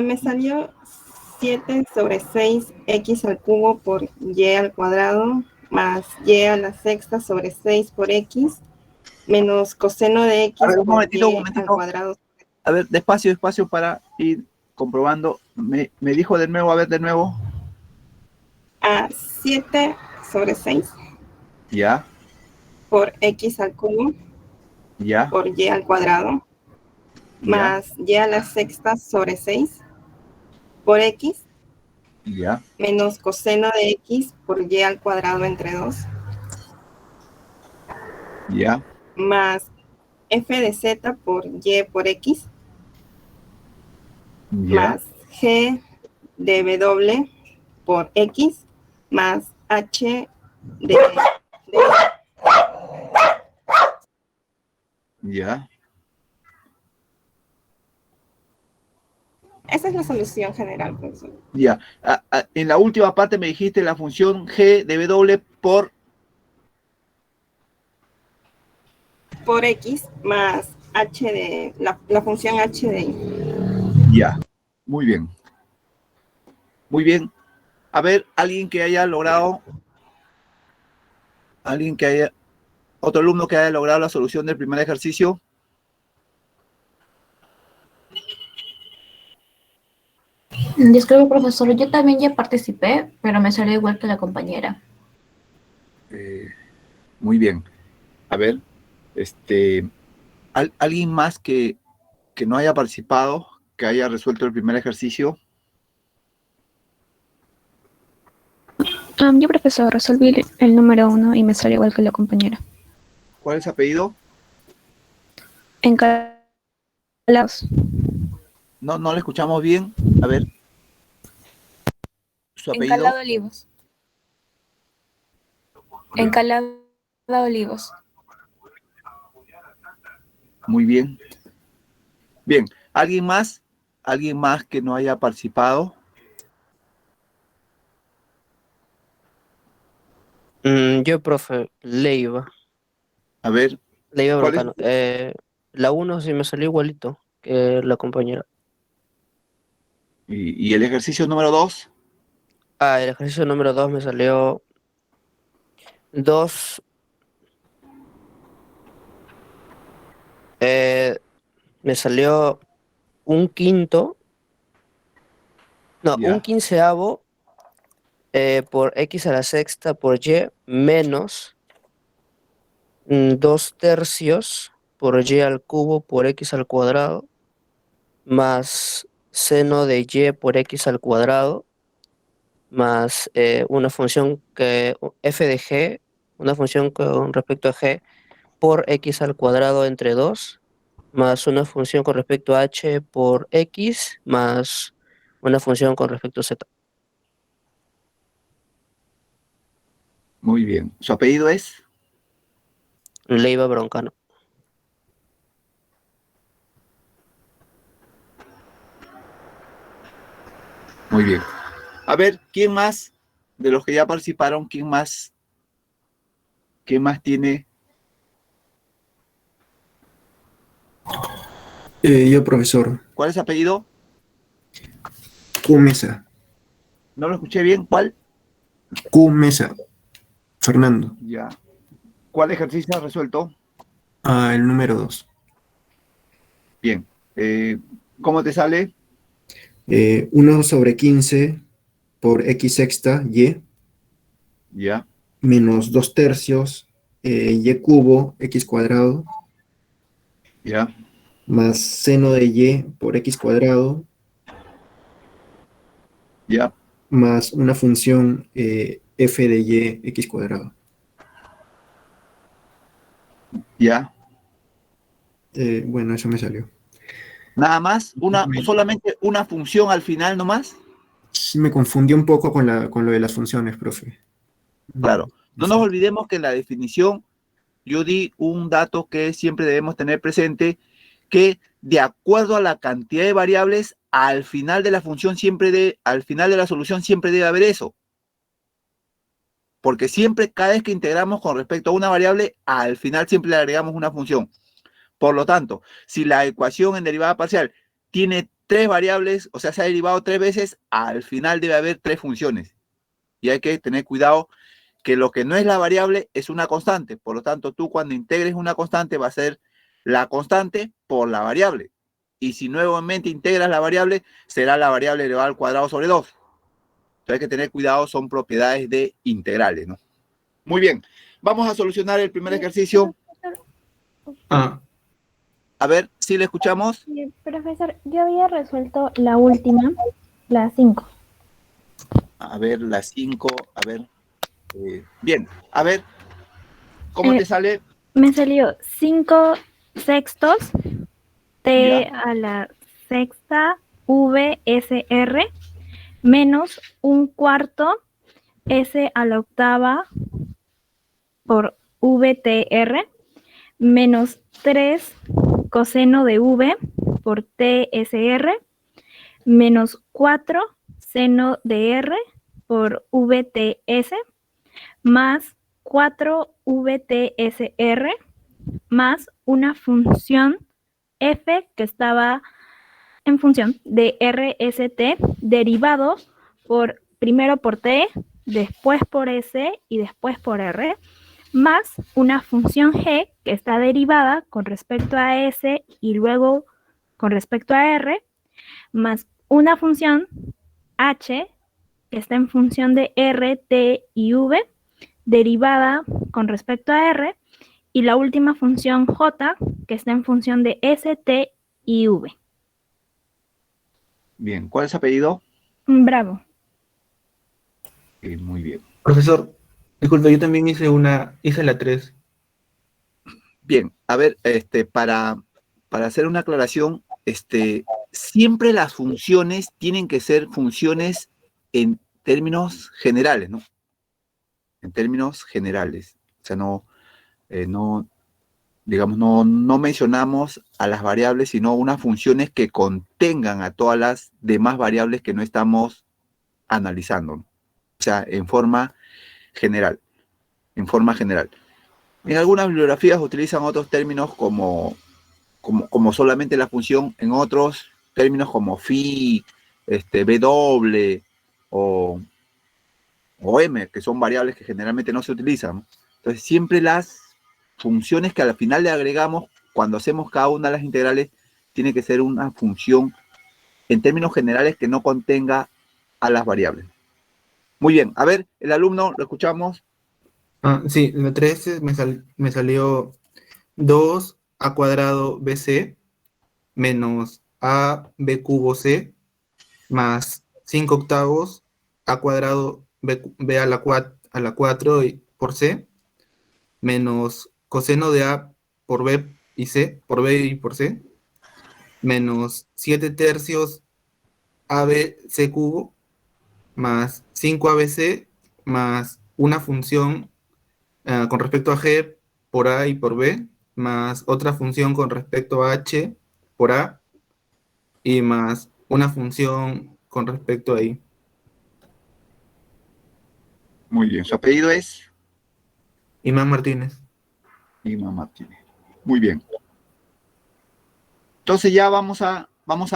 Me salió 7 sobre 6x al cubo por y al cuadrado más y a la sexta sobre 6 por x menos coseno de x A ver, un por momentito, y al cuadrado. A ver, despacio para ir comprobando. Me dijo de nuevo, a ver, de nuevo. 7 sobre 6 Ya, por x al cubo ya, por y al cuadrado ya, más y a la sexta sobre 6 por x ya, menos coseno de x por y al cuadrado entre 2 ya, más f de z por y por x ya, más g de w por x más h de ya. Esa es la solución general, profesor. Ya. En la última parte me dijiste la función g de w Por x más h de la función h de y. Ya. Muy bien. Muy bien. A ver, alguien que haya logrado, otro alumno que haya logrado la solución del primer ejercicio. Disculpe, profesor, yo también ya participé, pero me salió igual que la compañera. Muy bien. A ver, alguien más que no haya participado, que haya resuelto el primer ejercicio. Yo, profesor, resolví el número 1 y me salió igual que la compañera. ¿Cuál es su apellido? Encalados. No le escuchamos bien. A ver. ¿Su apellido? Encalado Olivos. Encalado Olivos. Muy bien. Bien. ¿Alguien más? ¿Alguien más que no haya participado? Yo, profe, Leiva. A ver. Leiva ¿Cuál es? Broncano. La 1 sí me salió igualito que la compañera. ¿Y el ejercicio número 2? El ejercicio número 2 me salió 2. Me salió un quinto. No, Ya. un quinceavo por x a la sexta por y menos 2 tercios por y al cubo por x al cuadrado más seno de y por x al cuadrado más una función que f de g, una función con respecto a g por x al cuadrado entre 2 más una función con respecto a h por x más una función con respecto a z. Muy bien. ¿Su apellido es? Leiva Broncano. Muy bien. A ver, ¿quién más de los que ya participaron, quién más tiene? Yo, profesor. ¿Cuál es su apellido? Mesa. No lo escuché bien. ¿Cuál? Mesa. Fernando. Ya. ¿Cuál ejercicio ha resuelto? El número 2. Bien. ¿Cómo te sale? 1 sobre 15 por x sexta y Ya. menos 2 tercios y cubo x cuadrado Ya. más seno de y por x cuadrado Ya. más una función f de y x cuadrado. Ya. Bueno, eso me salió. Nada más, solamente una función al final nomás. Sí, me confundí un poco con lo de las funciones, profe. Claro, no nos olvidemos que en la definición yo di un dato que siempre debemos tener presente, que de acuerdo a la cantidad de variables, al final de la función al final de la solución siempre debe haber eso. Porque siempre, cada vez que integramos con respecto a una variable, al final siempre le agregamos una función. Por lo tanto, si la ecuación en derivada parcial tiene 3 variables, o sea, se ha derivado 3 veces, al final debe haber 3 funciones. Y hay que tener cuidado que lo que no es la variable es una constante. Por lo tanto, tú cuando integres una constante va a ser la constante por la variable. Y si nuevamente integras la variable, será la variable elevada al cuadrado sobre 2. Entonces hay que tener cuidado, son propiedades de integrales, ¿no? Muy bien, vamos a solucionar el primer ejercicio. A ver, ¿sí le escuchamos? Profesor, yo había resuelto la última, la 5. A ver, la 5, a ver. Bien, a ver, ¿cómo te sale? Me salió 5 sextos, t Ya. a la sexta, VSR, menos 1/4, S a la octava, por VTR, menos 3 coseno de V por TSR, menos 4 seno de R por VTS, más 4 VTSR, más una función f que estaba en función de RST derivado primero por t, después por s y después por r, más una función g que está derivada con respecto a s y luego con respecto a r, más una función h que está en función de r, t y v, derivada con respecto a r, y la última función j que está en función de s, t y v. Bien, ¿cuál es su apellido? Bravo. Muy bien. Profesor, disculpe, yo también hice la 3. Bien, a ver, para hacer una aclaración, siempre las funciones tienen que ser funciones en términos generales, ¿no? En términos generales. O sea, digamos, no mencionamos a las variables, sino unas funciones que contengan a todas las demás variables que no estamos analizando, ¿no? O sea, en forma general. En forma general. En algunas bibliografías utilizan otros términos como solamente la función, en otros términos como phi, w o m, que son variables que generalmente no se utilizan, ¿no? Entonces, siempre las funciones que al final le agregamos, cuando hacemos cada una de las integrales, tiene que ser una función en términos generales que no contenga a las variables. Muy bien, a ver, el alumno, lo escuchamos. Sí, la 3 me salió 2a cuadrado bc menos ab cubo c más 5 octavos a cuadrado b a la 4 por c menos coseno de a por b y c, por b y por c, menos 7 tercios abc cubo más 5 abc más una función con respecto a g por a y por b, más otra función con respecto a h por a y más una función con respecto a i. Muy bien, ¿su apellido es? Imán Martínez. Imán Martínez. Muy bien. Entonces ya vamos a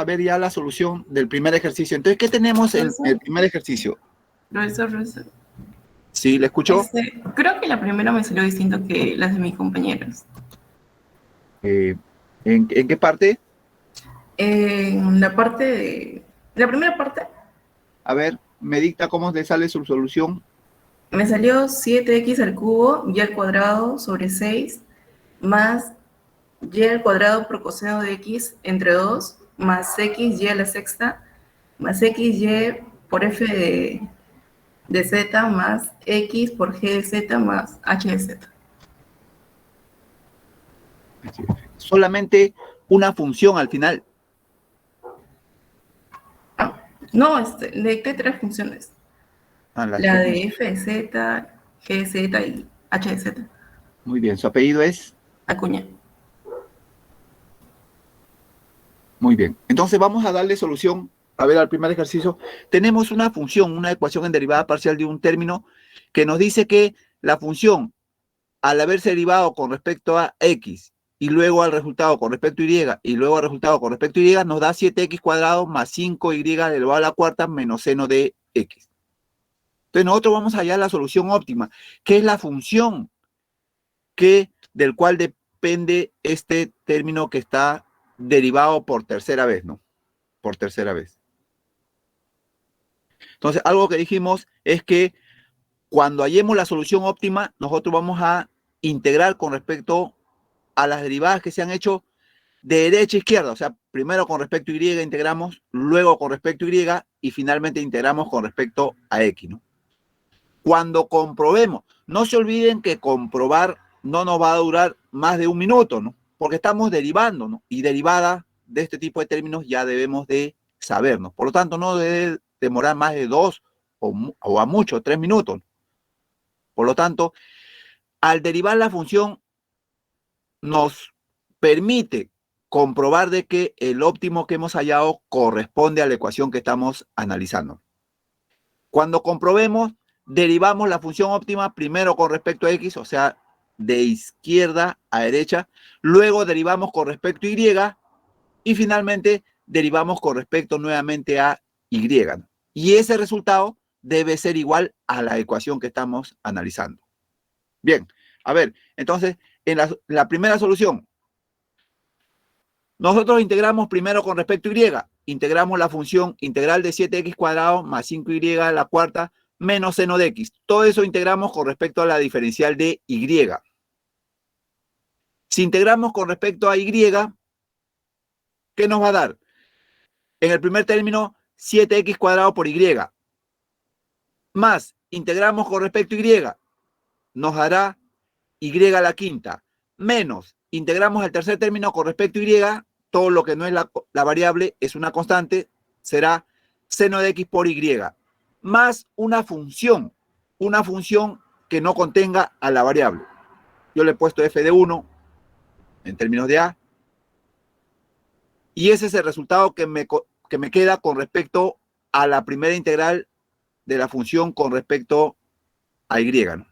ver ya la solución del primer ejercicio. Entonces, ¿qué tenemos en el primer ejercicio? Profesor. ¿Sí, le escuchó? Creo que la primera me salió distinto que las de mis compañeros. ¿En qué parte? En la parte de... La primera parte. A ver, me dicta cómo le sale su solución. Me salió 7x al cubo, y al cuadrado sobre 6, más y al cuadrado por coseno de x entre 2, más x y a la sexta, más x y por f de z, más x por g de z, más h de z. Solamente una función al final. No, ¿de qué tres funciones? Las La tres de f de z, g de z y h de z. Muy bien, ¿su apellido es? Acuña. Muy bien. Entonces vamos a darle solución, a ver, al primer ejercicio. Tenemos una función, una ecuación en derivada parcial de un término que nos dice que la función, al haberse derivado con respecto a x y luego al resultado con respecto a y luego al resultado con respecto a y, nos da 7x cuadrado más 5y elevado a la cuarta menos seno de x. Entonces nosotros vamos a hallar la solución óptima, que es la función del cual depende este término que está derivado por tercera vez, ¿no? Por tercera vez. Entonces, algo que dijimos es que cuando hallemos la solución óptima, nosotros vamos a integrar con respecto a las derivadas que se han hecho de derecha a izquierda. O sea, primero con respecto a y integramos, luego con respecto a y finalmente integramos con respecto a x, ¿no? Cuando comprobemos, no se olviden que comprobar no nos va a durar más de un minuto, ¿no? Porque estamos derivando, ¿no? Y derivada de este tipo de términos ya debemos de sabernos. Por lo tanto, no debe demorar más de 2 o a mucho 3 minutos. Por lo tanto, al derivar la función nos permite comprobar de que el óptimo que hemos hallado corresponde a la ecuación que estamos analizando. Cuando comprobemos, derivamos la función óptima primero con respecto a x, o sea, de izquierda a derecha, luego derivamos con respecto a y finalmente derivamos con respecto nuevamente a y. Y ese resultado debe ser igual a la ecuación que estamos analizando. Bien, a ver, entonces, en la primera solución, nosotros integramos primero con respecto a y, integramos la función integral de 7x cuadrado más 5y a la cuarta menos seno de x. Todo eso integramos con respecto a la diferencial de y. Si integramos con respecto a y, ¿qué nos va a dar? En el primer término, 7x cuadrado por y. Más, integramos con respecto a y, nos dará y a la quinta. Menos, integramos el tercer término con respecto a y, todo lo que no es la variable es una constante, será seno de x por y. Más una función que no contenga a la variable. Yo le he puesto f de 1 en términos de a. Y ese es el resultado que me queda con respecto a la primera integral de la función con respecto a y, ¿no?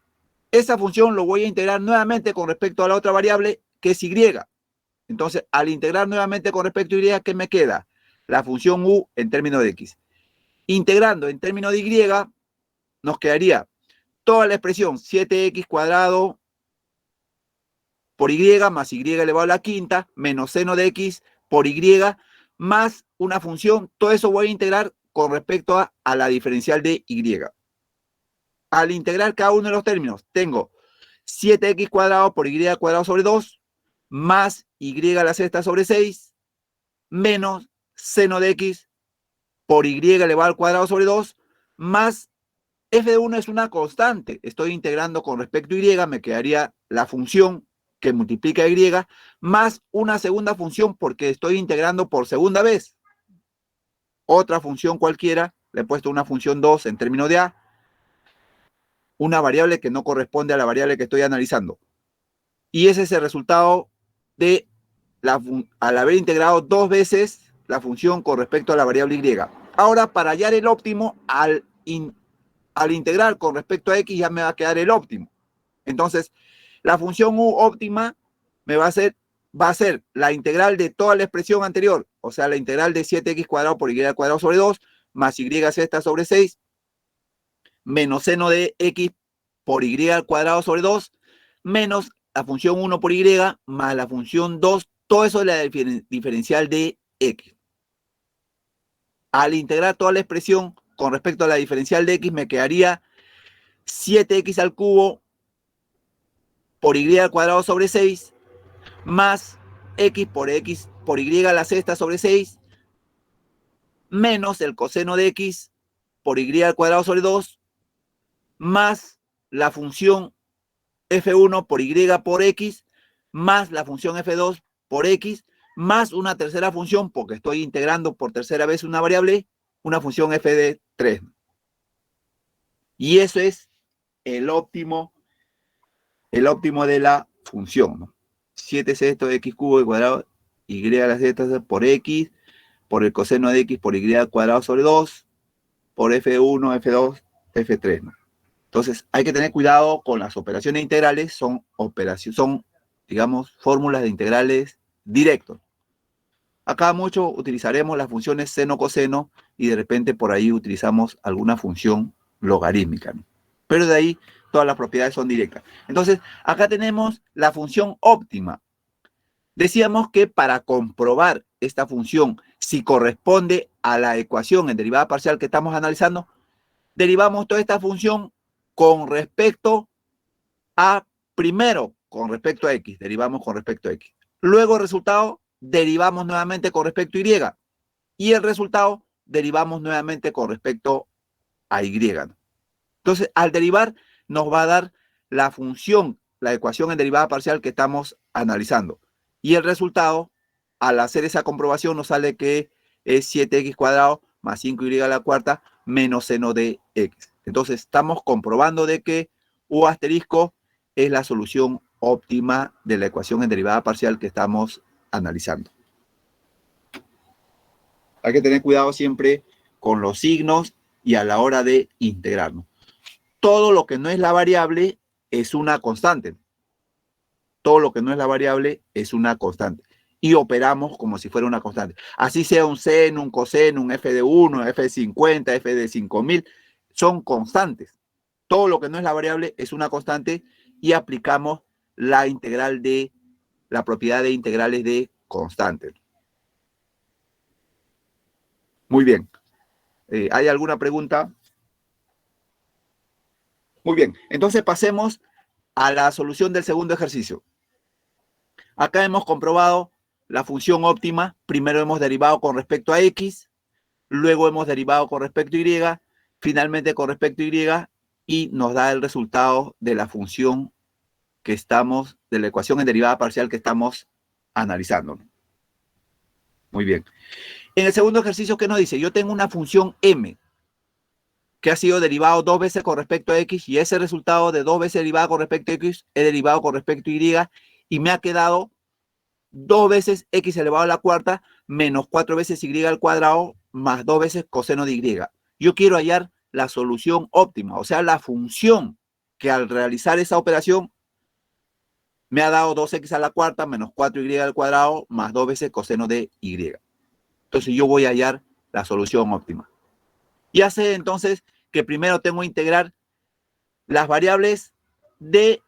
Esa función lo voy a integrar nuevamente con respecto a la otra variable que es y. Entonces, al integrar nuevamente con respecto a y, ¿qué me queda? La función u en términos de x. Integrando en términos de y, nos quedaría toda la expresión 7x cuadrado por y más y elevado a la quinta menos seno de x por y más una función. Todo eso voy a integrar con respecto a la diferencial de y. Al integrar cada uno de los términos, tengo 7x cuadrado por y cuadrado sobre 2 más y a la sexta sobre 6 menos seno de x por y elevado al cuadrado sobre 2 más f de 1 es una constante. Estoy integrando con respecto a y, me quedaría la función que multiplica y más una segunda función porque estoy integrando por segunda vez. Otra función cualquiera, le he puesto una función 2 en términos de a, una variable que no corresponde a la variable que estoy analizando. Y ese es el resultado de al haber integrado dos veces la función con respecto a la variable y. Ahora, para hallar el óptimo, al integrar con respecto a x ya me va a quedar el óptimo. Entonces, la función u óptima me va a ser la integral de toda la expresión anterior, o sea, la integral de 7x cuadrado por y cuadrado sobre 2 más y sexta sobre 6 menos seno de x por y al cuadrado sobre 2 menos la función 1 por y más la función 2, todo eso es la diferencial de x. Al integrar toda la expresión con respecto a la diferencial de x me quedaría 7x al cubo por y al cuadrado sobre 6 más x por y a la sexta sobre 6 menos el coseno de x por y al cuadrado sobre 2 más la función f1 por y por x más la función f2 por x más una tercera función porque estoy integrando por tercera vez una variable una función f de 3. Y eso es el óptimo de la función, ¿no? 7 sextos de x cubo al cuadrado y a la z por x, por el coseno de x por y al cuadrado sobre 2, por f1, f2, f3, ¿no? Entonces, hay que tener cuidado con las operaciones integrales, son, digamos, fórmulas de integrales directos. Acá mucho utilizaremos las funciones seno-coseno y de repente por ahí utilizamos alguna función logarítmica, ¿no? Pero de ahí todas las propiedades son directas. Entonces, acá tenemos la función óptima. Decíamos que para comprobar esta función, si corresponde a la ecuación en derivada parcial que estamos analizando, derivamos toda esta función con respecto a, primero, con respecto a x, derivamos con respecto a x. Luego el resultado, derivamos nuevamente con respecto a y. Y el resultado, derivamos nuevamente con respecto a y, ¿no? Entonces, al derivar, nos va a dar la función, la ecuación en derivada parcial que estamos analizando. Y el resultado, al hacer esa comprobación, nos sale que es 7x cuadrado más 5y a la cuarta menos seno de x. Entonces, estamos comprobando de que U asterisco es la solución óptima de la ecuación en derivada parcial que estamos analizando. Hay que tener cuidado siempre con los signos y a la hora de integrarnos. Todo lo que no es la variable es una constante. Todo lo que no es la variable es una constante. Y operamos como si fuera una constante. Así sea un seno, un coseno, un f de 1, f de 50, f de 5000, son constantes. Todo lo que no es la variable es una constante y aplicamos la integral de la propiedad de integrales de constantes. Muy bien. ¿Hay alguna pregunta? Muy bien. Entonces pasemos a la solución del segundo ejercicio. Acá hemos comprobado la función óptima. Primero hemos derivado con respecto a x, luego hemos derivado con respecto a y, finalmente con respecto a y, y nos da el resultado de la función que estamos, de la ecuación en derivada parcial que estamos analizando. Muy bien. En el segundo ejercicio, ¿qué nos dice? Yo tengo una función m que ha sido derivado 2 veces con respecto a x y ese resultado de 2 veces derivado con respecto a x he derivado con respecto a y me ha quedado 2 veces x elevado a la cuarta menos 4 veces y al cuadrado más 2 veces coseno de y. Yo quiero hallar la solución óptima, o sea, la función que al realizar esa operación me ha dado 2x a la cuarta menos 4y al cuadrado más 2 veces coseno de y. Entonces yo voy a hallar la solución óptima. Ya sé entonces que primero tengo que integrar las variables de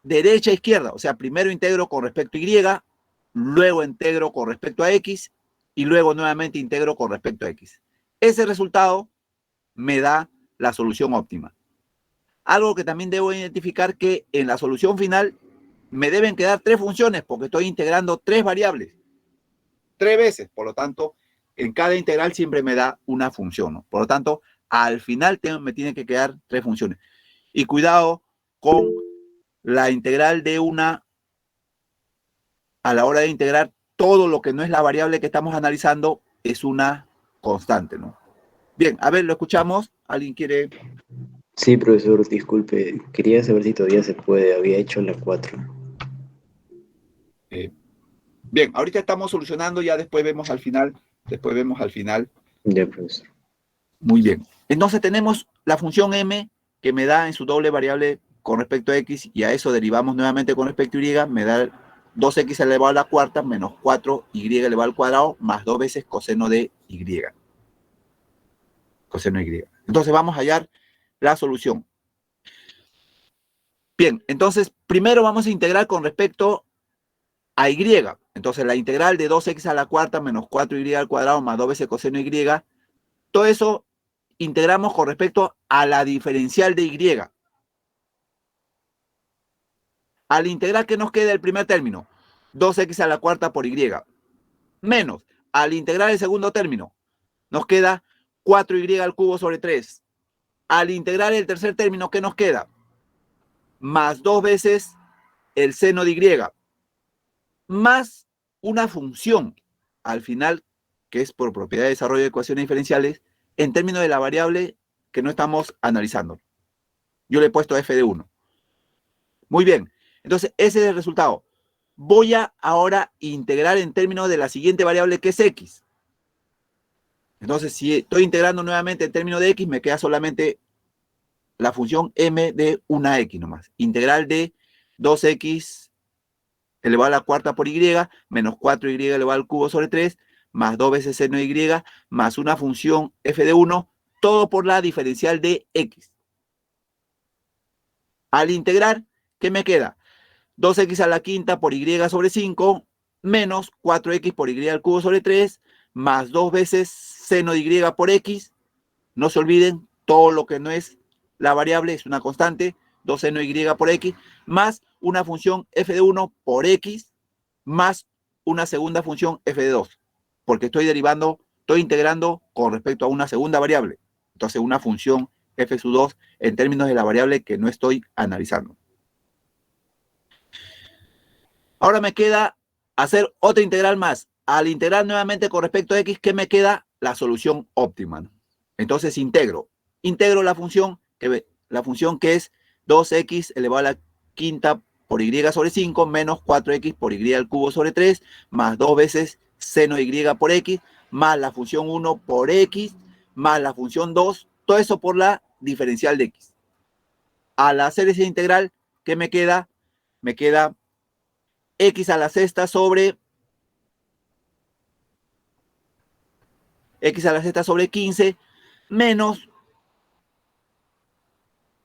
derecha a izquierda. O sea, primero integro con respecto a y, luego integro con respecto a x y luego nuevamente integro con respecto a x. Ese resultado me da la solución óptima. Algo que también debo identificar que en la solución final me deben quedar 3 funciones porque estoy integrando 3 variables. 3 veces. Por lo tanto, en cada integral siempre me da una función, ¿no? Por lo tanto, al final me tienen que quedar 3 funciones. Y cuidado con la integral de una, a la hora de integrar todo lo que no es la variable que estamos analizando, es una constante, ¿no? Bien, a ver, lo escuchamos. ¿Alguien quiere? Sí, profesor, disculpe. Quería saber si todavía se puede. Había hecho la 4. Bien, ahorita estamos solucionando, ya después vemos al final. Después vemos al final. Ya, profesor. Muy bien. Entonces tenemos la función m que me da en su doble variable con respecto a x y a eso derivamos nuevamente con respecto a y, me da 2x elevado a la cuarta menos 4y elevado al cuadrado más 2 veces coseno de y. Coseno de y. Entonces vamos a hallar la solución. Bien, entonces primero vamos a integrar con respecto a y. Entonces la integral de 2x a la cuarta menos 4y al cuadrado más 2 veces coseno de y, todo eso integramos con respecto a la diferencial de y. Al integrar, ¿qué nos queda el primer término? 2x a la cuarta por y. Menos, al integrar el segundo término, nos queda 4y al cubo sobre 3. Al integrar el tercer término, ¿qué nos queda? Más 2 veces el seno de y. Más una función al final, que es por propiedad de desarrollo de ecuaciones diferenciales, en términos de la variable que no estamos analizando. Yo le he puesto f de 1. Muy bien. Entonces, ese es el resultado. Voy a ahora integrar en términos de la siguiente variable que es x. Entonces, si estoy integrando nuevamente en términos de x, me queda solamente la función m de una x nomás. Integral de 2x elevado a la cuarta por y, menos 4y elevado al cubo sobre 3, más 2 veces seno de y, más una función f de 1, todo por la diferencial de x. Al integrar, ¿qué me queda? 2x a la quinta por y sobre 5, menos 4x por y al cubo sobre 3, más 2 veces seno de y por x. No se olviden, todo lo que no es la variable es una constante, 2 seno de y por x, más una función f de 1 por x, más una segunda función f de 2, porque estoy integrando con respecto a una segunda variable. Entonces, una función f sub 2 en términos de la variable que no estoy analizando. Ahora me queda hacer otra integral más. Al integrar nuevamente con respecto a x, ¿qué me queda? La solución óptima, ¿no? Entonces integro la función que es 2x elevado a la quinta por y sobre 5 menos 4x por y al cubo sobre 3 más 2 veces seno de y por x más la función 1 por x más la función 2, todo eso por la diferencial de x. Al hacer esa integral, ¿qué me queda? Me queda x a la sexta sobre 15 menos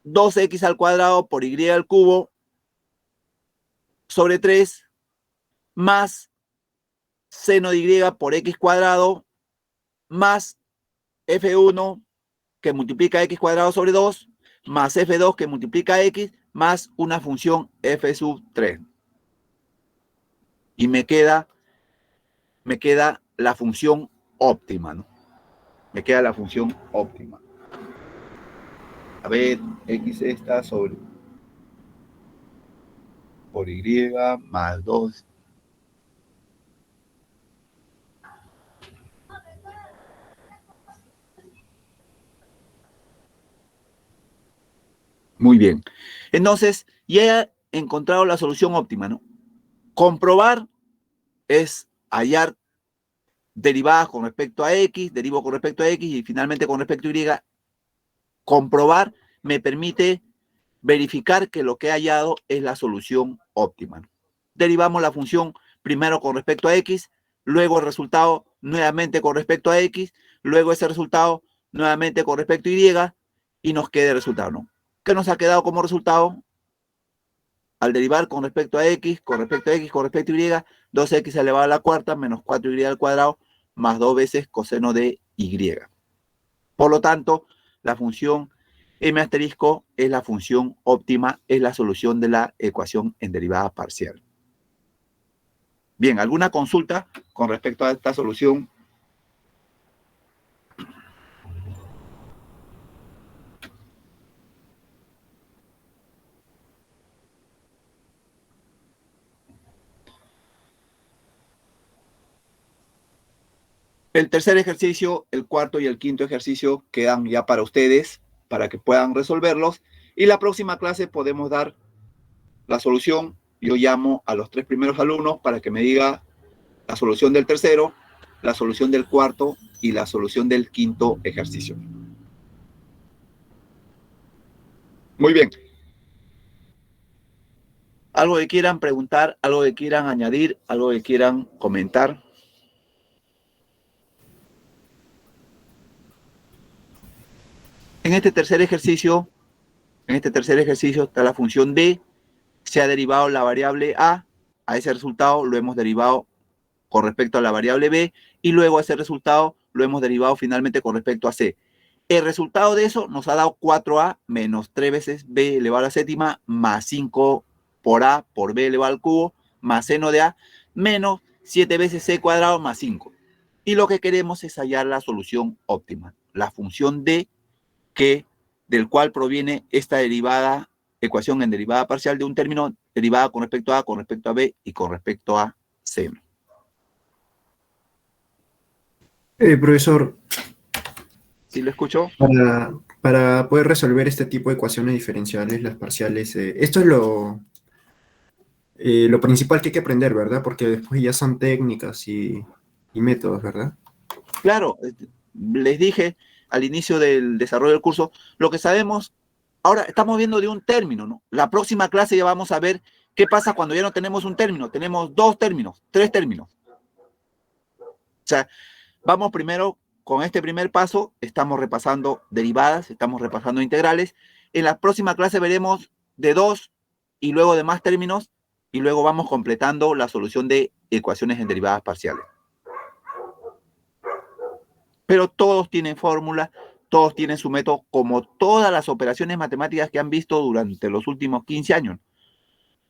2x al cuadrado por y al cubo sobre 3 más seno de y por x cuadrado más f1 que multiplica x cuadrado sobre 2 más f2 que multiplica x más una función f sub 3. Y me queda la función óptima, ¿no? Me queda la función óptima. A ver, x esta sobre por y más 2. Muy bien. Entonces, ya he encontrado la solución óptima, ¿no? Comprobar es hallar derivadas con respecto a x, derivo con respecto a x y finalmente con respecto a y. Comprobar me permite verificar que lo que he hallado es la solución óptima, ¿no? Derivamos la función primero con respecto a x, luego el resultado nuevamente con respecto a x, luego ese resultado nuevamente con respecto a y nos queda el resultado, ¿no? ¿Qué nos ha quedado como resultado? Al derivar con respecto a x, con respecto a y, 2x elevado a la cuarta menos 4y al cuadrado más 2 veces coseno de y. Por lo tanto, la función m asterisco es la función óptima, es la solución de la ecuación en derivada parcial. Bien, ¿alguna consulta con respecto a esta solución? El tercer ejercicio, el cuarto y el quinto ejercicio quedan ya para ustedes, para que puedan resolverlos. Y la próxima clase podemos dar la solución. Yo llamo a los 3 primeros alumnos para que me diga la solución del tercero, la solución del cuarto y la solución del quinto ejercicio. Muy bien. ¿Algo que quieran preguntar? ¿Algo que quieran añadir? ¿Algo que quieran comentar? En este tercer ejercicio está la función d, se ha derivado la variable a ese resultado lo hemos derivado con respecto a la variable b, y luego a ese resultado lo hemos derivado finalmente con respecto a c. El resultado de eso nos ha dado 4a menos 3 veces b elevado a la séptima más 5 por a por b elevado al cubo más seno de a menos 7 veces c cuadrado más 5. Y lo que queremos es hallar la solución óptima, la función d del cual proviene esta ecuación en derivada parcial de un término derivada con respecto a con respecto a b y con respecto a c. Profesor, ¿Sí lo escucho? Para poder resolver este tipo de ecuaciones diferenciales, las parciales, esto es lo principal que hay que aprender, ¿verdad? Porque después ya son técnicas y métodos, ¿verdad? Claro, les dije al inicio del desarrollo del curso, lo que sabemos, ahora estamos viendo de un término, ¿no? La próxima clase ya vamos a ver qué pasa cuando ya no tenemos un término, tenemos 2 términos, 3 términos. O sea, vamos primero con este primer paso, estamos repasando derivadas, estamos repasando integrales. En la próxima clase veremos de 2 y luego de más términos, y luego vamos completando la solución de ecuaciones en derivadas parciales. Pero todos tienen fórmula, todos tienen su método, como todas las operaciones matemáticas que han visto durante los últimos 15 años.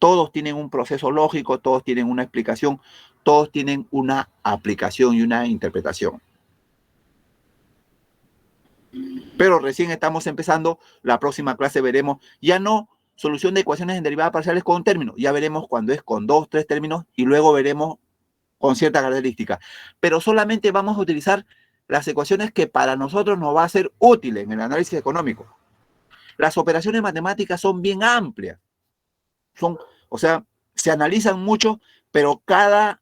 Todos tienen un proceso lógico, todos tienen una explicación, todos tienen una aplicación y una interpretación. Pero recién estamos empezando, la próxima clase veremos ya no solución de ecuaciones en derivadas parciales con un término, ya veremos cuando es con 2, 3 términos y luego veremos con cierta característica. Pero solamente vamos a utilizar las ecuaciones que para nosotros nos va a ser útil en el análisis económico. Las operaciones matemáticas son bien amplias. O sea, se analizan mucho, pero cada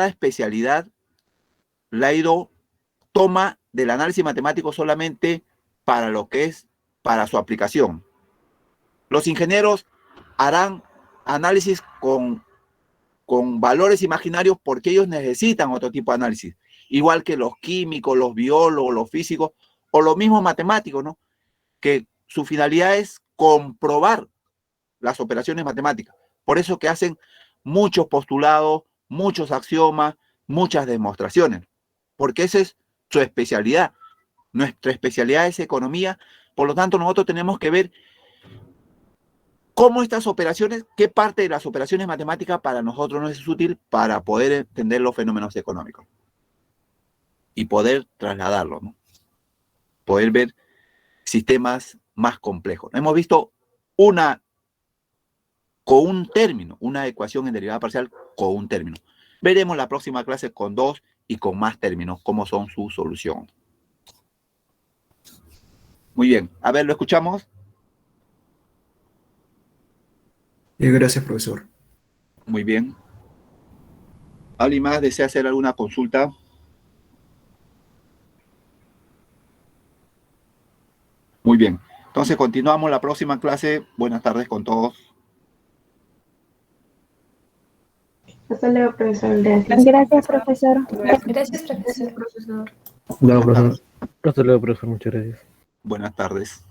especialidad toma del análisis matemático solamente para lo que es, para su aplicación. Los ingenieros harán análisis con valores imaginarios porque ellos necesitan otro tipo de análisis. Igual que los químicos, los biólogos, los físicos, o los mismos matemáticos, ¿no? Que su finalidad es comprobar las operaciones matemáticas. Por eso que hacen muchos postulados, muchos axiomas, muchas demostraciones, porque esa es su especialidad. Nuestra especialidad es economía, por lo tanto nosotros tenemos que ver cómo estas operaciones, qué parte de las operaciones matemáticas para nosotros nos es útil para poder entender los fenómenos económicos y poder trasladarlo, ¿no? Poder ver sistemas más complejos. Hemos visto con un término, una ecuación en derivada parcial con un término. Veremos la próxima clase con 2 y con más términos, cómo son su solución. Muy bien. A ver, ¿lo escuchamos? Gracias, profesor. Muy bien. ¿Alguien más desea hacer alguna consulta? Muy bien. Entonces, continuamos la próxima clase. Buenas tardes con todos. Hasta luego, profesor. Gracias. Gracias, profesor. Gracias, profesor. Luego, profesor. Hasta luego, profesor. Muchas gracias. Buenas tardes.